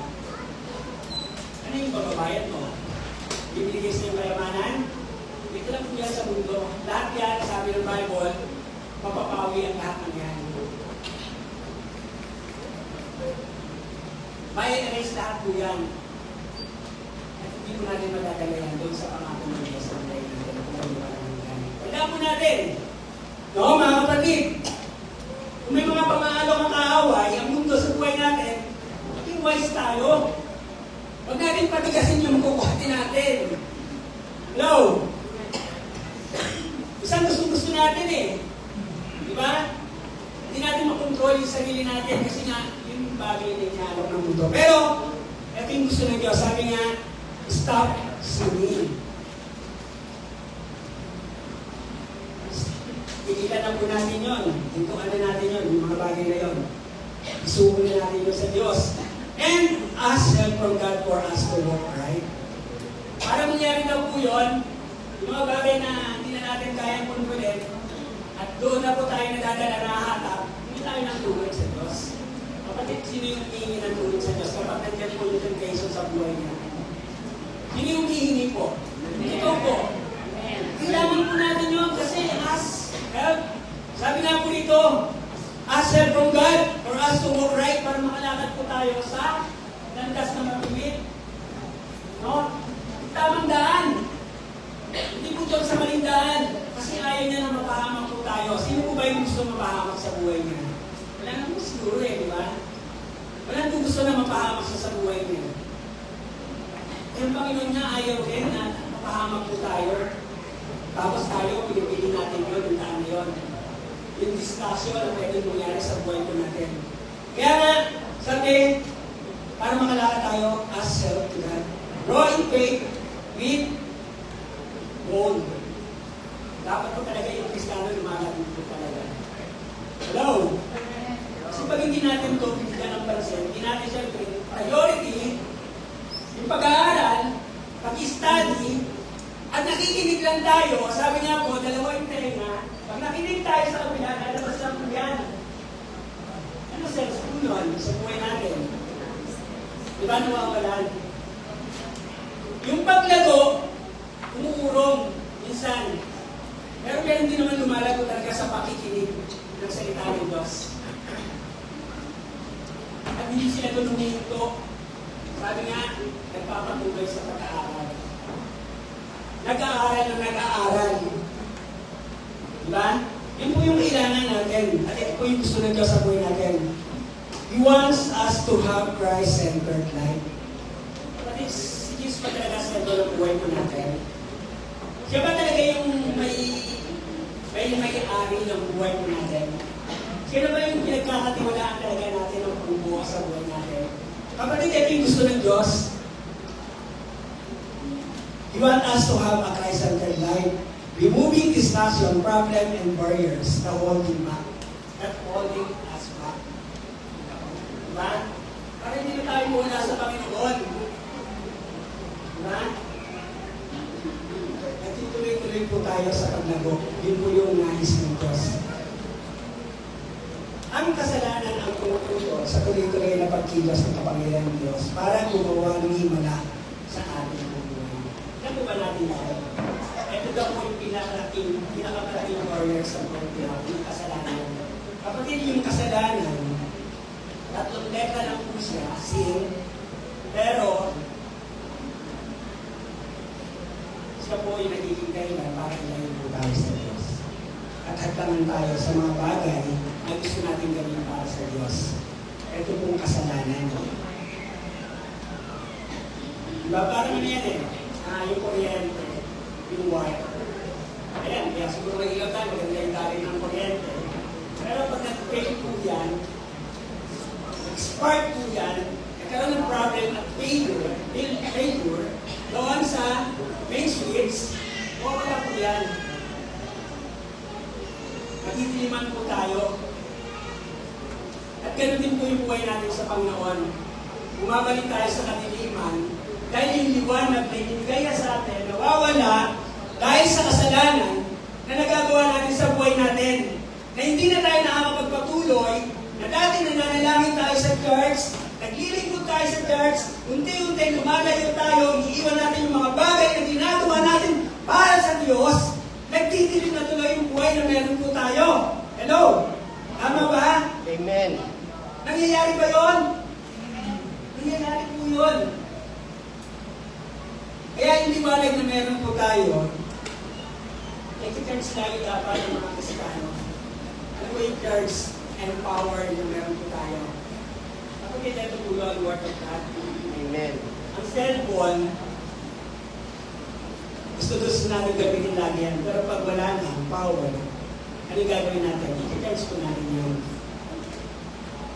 Ano yung bababayad mo? Bibigay sa yung kayamanan? Ito lang po yan sa mundo. Lahat yan, sabi ng Bible, mapapawi ang lahat ng yan. May erase lahat po yan. At hindi po natin madadala yan doon sa pangako ng Diyos sa buhay natin. Tandaan po natin. No, mga kapatid, kung may mga pamaalok ang kaaway, ang mundo sa buhay natin, maging wise tayo. Huwag natin patigasin yung kukuhatin natin. Hello? Isang gusto natin eh. Diba? Hindi natin makontrol yung sarili natin kasi nga, yung bagay na inaalok ng mundo. Pero, ito yung gusto ng Diyos. Sabi nga, stop sinning. Ikilan na po natin yun. Hintuan na natin yun. Yung mga bagay na yun. Isuko na natin yun sa Diyos. And ask help from God for us to walk right. Para mangyari daw po yun, yung mga bagay na hindi na natin kayang kontrolin, at doon na po tayo nadadala na hatak, hindi tayo ng tulong sa Diyos. Kapatid, sino yung hihingi ng tulong sa Diyos? Kapag nandiyan po yung temptation sa buhay niya. Sino yung hihingi po? Ito po. Kailangan po natin yun kasi ask help. Sabi nga po dito, ask help from God for us to walk right para makalakad po tayo sa landas na matuwid. No? Tamang daan. Hindi po dyan sa maling daan. Kasi ayaw niya na mapahamak po tayo. Sino po ba yung gusto mapahamak sa buhay niya? Wala na po siguro eh, di ba? Wala po gusto na mapahamak siya sa buhay niya. Yung Panginoon niya ayaw din na mapahamak po tayo. Tapos tayo, pinipili natin yun, yung daan na yun. Yung discussion na pwede mangyari sa buhay po natin. Kaya nga, sabi, para makalakad tayo, ask help to God. Grow in faith with gold. Dapat po talaga yung Kristiyano lumalaki po talaga. Hello? Kasi pag hindi natin ito binigyan ng pansin, hindi natin siyempre priority, yung pag-aaral, pag-study, at nakikinig lang tayo. Sabi nga po, dalawa yung tenga. Pag nakinig tayo sa kabila, lalabas lang po yan. Ano sense po nun sa buhay natin? Di ba nawawalan? Yung paglago, umuurong minsan. Pero meron din naman lumalago talaga sa pakikinig ng salita ng Diyos. At hindi sila doon huminto. Sabi nga, nagpapatuloy sa pag-aaral. Nag-aaral ng nag-aaral. Diba? Yun po yung kailangan natin. At ito po yung gusto ng Diyos sa buhay natin. He wants us to have Christ-centered life. But si Jesus pa talaga center ng buhay po natin. Siya ba talaga yung may-ari ng buhay po natin? Sino ba yung pinagkakatiwalaan talaga natin ng bubuo sa buhay natin? Kapatid, ito yung gusto ng Diyos. He wants us to have a Christ-centered life, removing distraction, problem, and barriers that holding us back. Diba? Para hindi na tayo muna sa Panginoon. Diba? Nagtituloy-tuloy po tayo sa paglago. Yun po yung nais ng Diyos. Ang kasalanan ang tumututo sa tuloy-tuloy na pagkilos ng kapangyarihan ng Diyos para gumawa ng himala sa ating buhay. Alam ba natin yan? Ito daw po yung pinakamalaking warrior sa buhay, yung kasalanan. Kapatid, yung kasalanan, tatlong letra lang po siya, sin, pero siya po yung nagiging dahilan para ilayin po tayo sa Diyos. At hadlangan tayo sa mga bagay na gusto natin gawin para sa Diyos. Ito pong kasalanan. Diba? Parang ano yan eh. Yung kuryente, yung wire. Ayan, kaya siguro may ilaw tayo, maganda yung galing ng kuryente. Pero pag nag-fail po yan, nag-spark po yan, nagkaroon ng problem at failure, doon sa main switch, wala po yan. Matitiliman po tayo. At ganoon din po yung buhay natin sa Panginoon. Bumabalik tayo sa kadiliman dahil yung liwanag na inigaya sa atin, nawawala dahil sa kasalanan na nagagawa natin sa buhay natin. Na hindi na tayo nakakapagpatuloy, na dati nananalangin tayo sa church, naglilingkod tayo sa church, unti-unti lumalayo tayo, iiwan natin yung mga bagay na ginagawa natin para sa Diyos, nagtitilim na tuloy yung buhay na meron po tayo. Hello? Tama ba? Amen. Nangyayari ba yun? Nangyayari po yun. Kaya yung liwanag na meron po tayo, nag-church lagi dapat ng mga Kristiyano. Ano po yung church and power na meron po tayo? Kapag ito po yun, word of God. Amen. Ang cellphone, gusto natin gamitin lagi yan. Pero pag wala na ang power, ano yung gagawin natin? I-charge po natin yun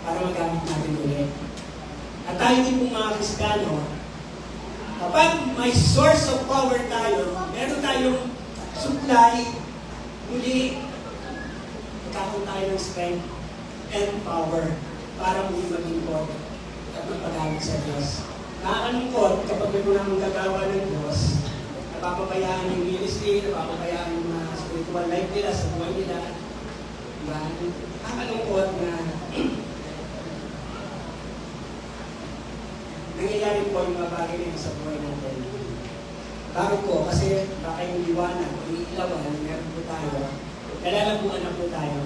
para magamit natin ulit. At tayo din pong mga Kristiyano, kapag may source of power tayo, meron tayong supply, muli, magkakaroon tayo ng strength and power para muli maglingkod at magpagamit sa Diyos. Nakakalungkot kapag may mga gagawa ng Diyos, napapabayaan yung ministry, napapabayaan yung mga spiritual life nila sa buhay nila. Diba? Nakakalungkot na nangyayari po yung mga bagay na sa buhay natin. Bakit po? Kasi baka yung liwanag, yung ilawan, meron po tayo, nalalabuan na po tayo.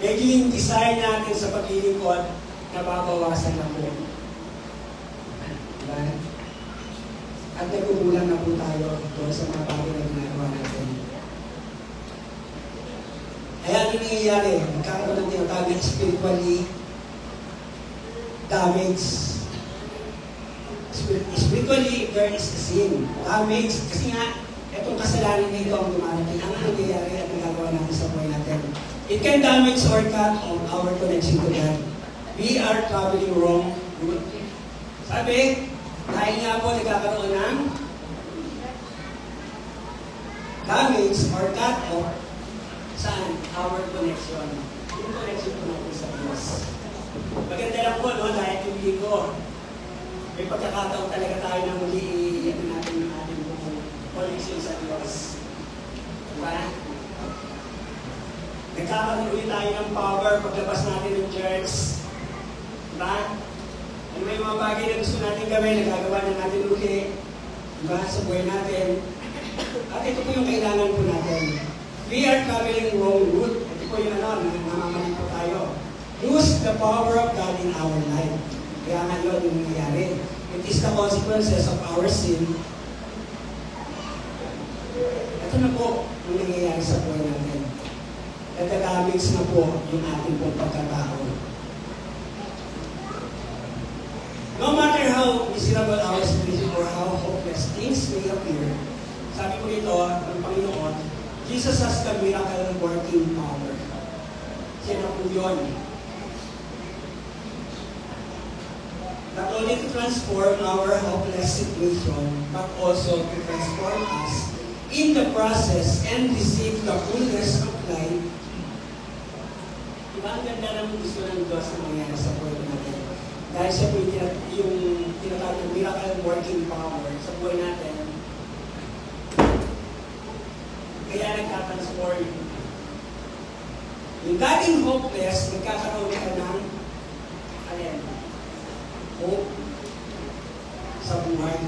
Medyo yung desire natin sa paglilingkod, nababawasan na po. Diba? At nagkukulang na po tayo doon sa mga bagay na ginagawa natin. Kaya ano nangyayari? Magkakaroon ng tinatawag na spiritually damaged. Spiritually, there is a sin. Damage, kasi nga, itong kasalanan na ito ang dumarating. Ang nangyayari at nagagawa natin sa buhay natin. It can damage or cut on our connection to God. We are traveling wrong route. Sabi, dahil nga po nagkakaroon ng damage or cut off saan? Our connection. yung connection po natin sa Diyos. Maganda lang po, no, dahil yung linggo, may pagkakataon talaga tayo na muli i-ano natin yung ating connection sa Diyos. Diba? Nagkakaroon ulit tayo ng power paglabas natin ng church. Diba? Ano may mga bagay na gusto natin gawin, nagagawa na natin ulit. Diba? Sa buhay natin. At ito po yung kailangan po natin. We are traveling wrong route. Ito po yung namamali po tayo. Lose the power of God in our life. Kaya nga yun yung nangyayari. It is the consequences of our sin. Ito na po yung nangyayari sa buhay natin. Nagdadamage na po yung ating pong pagkatao. No matter how miserable our situation or how hopeless things may appear, sabi ko dito ng Panginoon, Jesus has the miracle working power. Siya na po yun. Not only to transform our hopeless situation, but also to transform us in the process and receive the fullness of life. Diba ang ganda ng gusto ng Diyos na mangyari sa buhay natin? Dahil siya po yung tinatawag ng miracle working power sa buhay natin. Kaya nagtatransform. Yung dating hopeless, nagkakaroon ka ng hope sa buhay.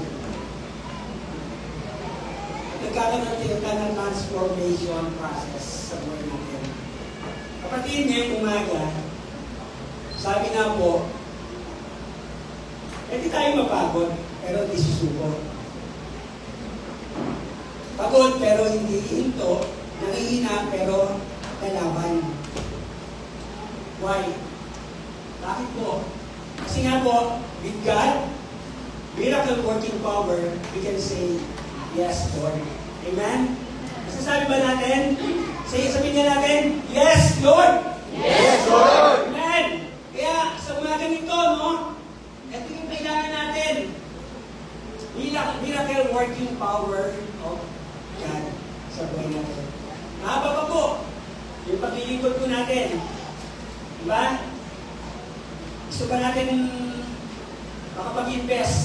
At nagkakaroon ka ng transformation process sa buhay natin. Kapatid, ngayong umaga, sabi na po, hindi tayo mapagod, pero hindi susuko. Pagod pero hindi hinto, nangihina pero lalaban. Why? Bakit po? Kasi nga po, with God, miracle working power, we can say, yes, Lord. Amen? Masasabi ba natin? Sabihin nga natin, yes, Lord! Yes, Lord! Amen! Kaya, sa umaga nito, no? Ito yung kailangan natin. Miracle working power of God sa buhay natin. Mahaba pa po yung paglilingkod po natin. Diba? Gusto ba natin makapag-invest?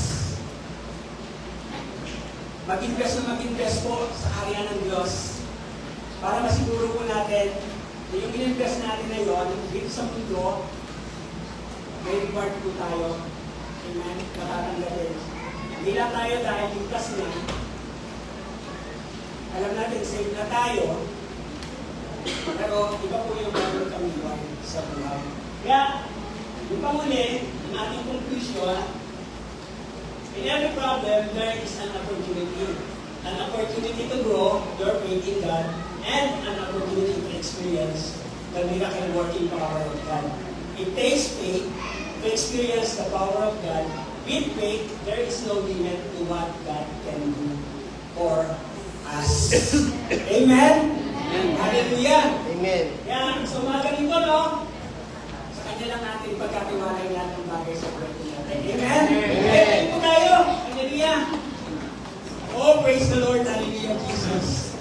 Mag-invest po sa area ng Diyos para masiguro po natin na yung in-invest natin na yun, dito sa mundo, may reward po tayo. Amen? Nakatanggapin. Hindi lang tayo dahil ligtas na. Alam natin, safe na tayo. Pero iba po yung bagong kami sa buhay. Kaya, yung panguli, ang ating conclusion, in every problem, there is an opportunity. An opportunity to grow your faith in God and an opportunity to experience the miracle working power of God. It takes faith to experience the power of God. With faith, there is no limit to what God can do for us. Amen? Hallelujah! Amen. Kaya, sa umaga nito, no? Sa kanya lang natin pagkatiwalay lahat ng bagay sa buhay natin. Amen? Amen po tayo. Hallelujah! Oh, praise the Lord. Hallelujah, Jesus.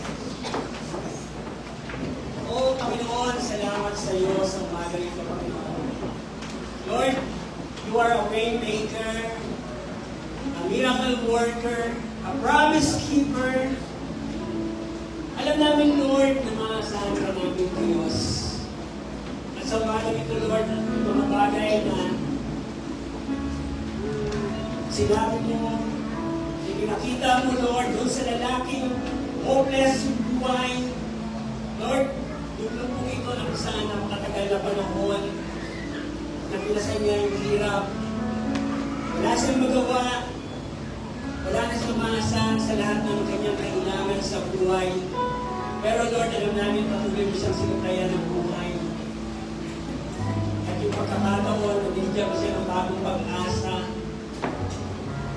Oh, Panginoon, salamat sa iyo sa umaga nito, Panginoon. Lord, you are a way maker, a miracle worker, a promise keeper. Alam namin, Lord, na maasahan ka namin, Diyos. At sa umaga nito, Lord, mga bagay na sinabi mo, pinakita mo, Lord, doon sa lalaking hopeless yung buhay. Lord, doon po ito na kung saan ang katagal na panahon na pinasay niya yung hirap. Wala siyang magawa. Wala na siyang maasahan sa lahat ng kanyang kailangan sa buhay. Pero Lord, alam namin patuloy mo siyang sinuplayan ng buhay. At yung pagkakataon, nabigyan mo siya ng bagong pag-asa.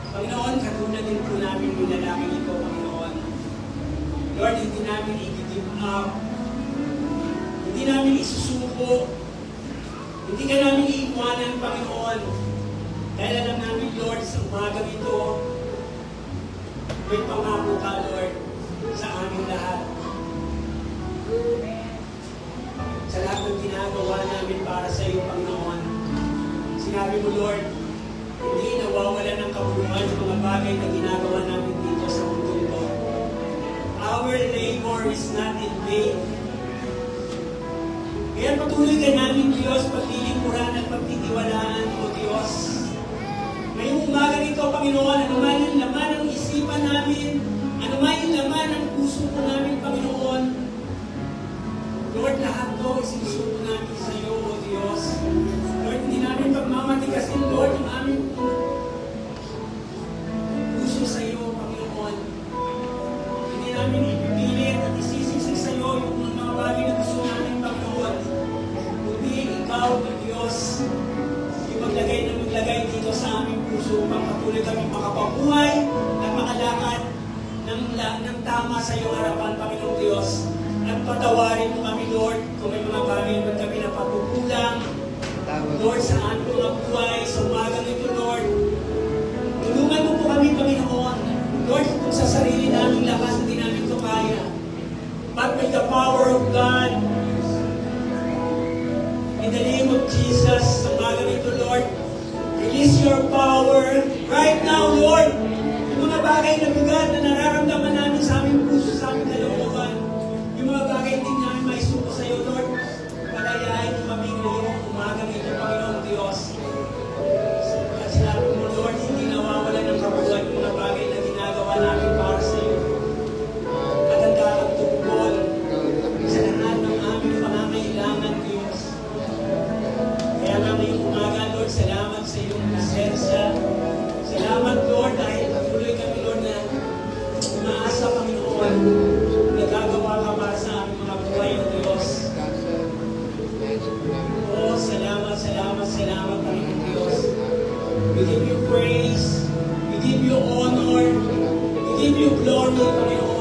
Panginoon, katulad din po namin yung lalaking ito, Panginoon. Lord, hindi namin i-give up. Hindi namin isusuko. Hindi ka namin iiwanan, Panginoon. Dahil alam namin, Lord, sa umaga ito, may pangako ka, Lord, sa aming lahat. sa lahat ng ginagawa namin para sa iyo, Panginoon. Sinabi mo, Lord, hindi nawawala ng kabuluhan ng mga bagay na ginagawa namin dito sa mundo ito. Our labor is not in vain. Kaya patuloy ka namin, Diyos, paglilingkuran at pagtitiwalaan, O Diyos. Ngayong umaga nito, Panginoon, ano man yung laman ng isipan namin, ano man yung laman ng puso po namin, Panginoon, Lord, lahat to isinusuko namin sa iyo, O Diyos. Lord, hindi namin pagmamatikasin, Lord, yung aming puso sa iyo, Panginoon. Hindi namin ipipilit at isisisig sa iyo yung mga bagay na gusto namin, Panginoon. Kundi ikaw, O Diyos, yung maglagay dito sa aming puso upang patuloy kami makapabuhay at makalakad ng tama sa iyong harapan, Panginoong Diyos. At patawarin mo kami, Lord, kung may mga bagay na kami na pagkukulang. Lord, sa aming mga buhay, sa umagang ito, Lord. Tulungan mo po kami, Panginoon. Lord, kung sa sarili naming lakas, hindi namin ito kaya. But with the power of God, in the name of Jesus, sa umagang ito, Lord, release your power right now, Lord. Yung mga bagay na bigat na nararamdaman namin sa aming puso, sa aming kalooban, yung mga bagay hindi namin maisuko sa iyo, Lord, palayain mo kami ngayong umagang ito, Panginoong Diyos. At sinabi mo, Lord, hindi nawawala ng kabuuan yung mga bagay na ginagawa namin para sa iyo. At ang kakatungkol sa lahat ng aming pangangailangan, Diyos. Kaya nga ngayong umaga, Lord, salamat sa iyong presensya. Salamat, Lord, dahil patuloy kami, Lord, na umaasa, Panginoon, nagagawa ka para sa aming mga buhay, O Diyos. Oh, salamat, salamat, salamat, Panginoon Diyos. We give you praise, we give you honor, we give you glory, Panginoon.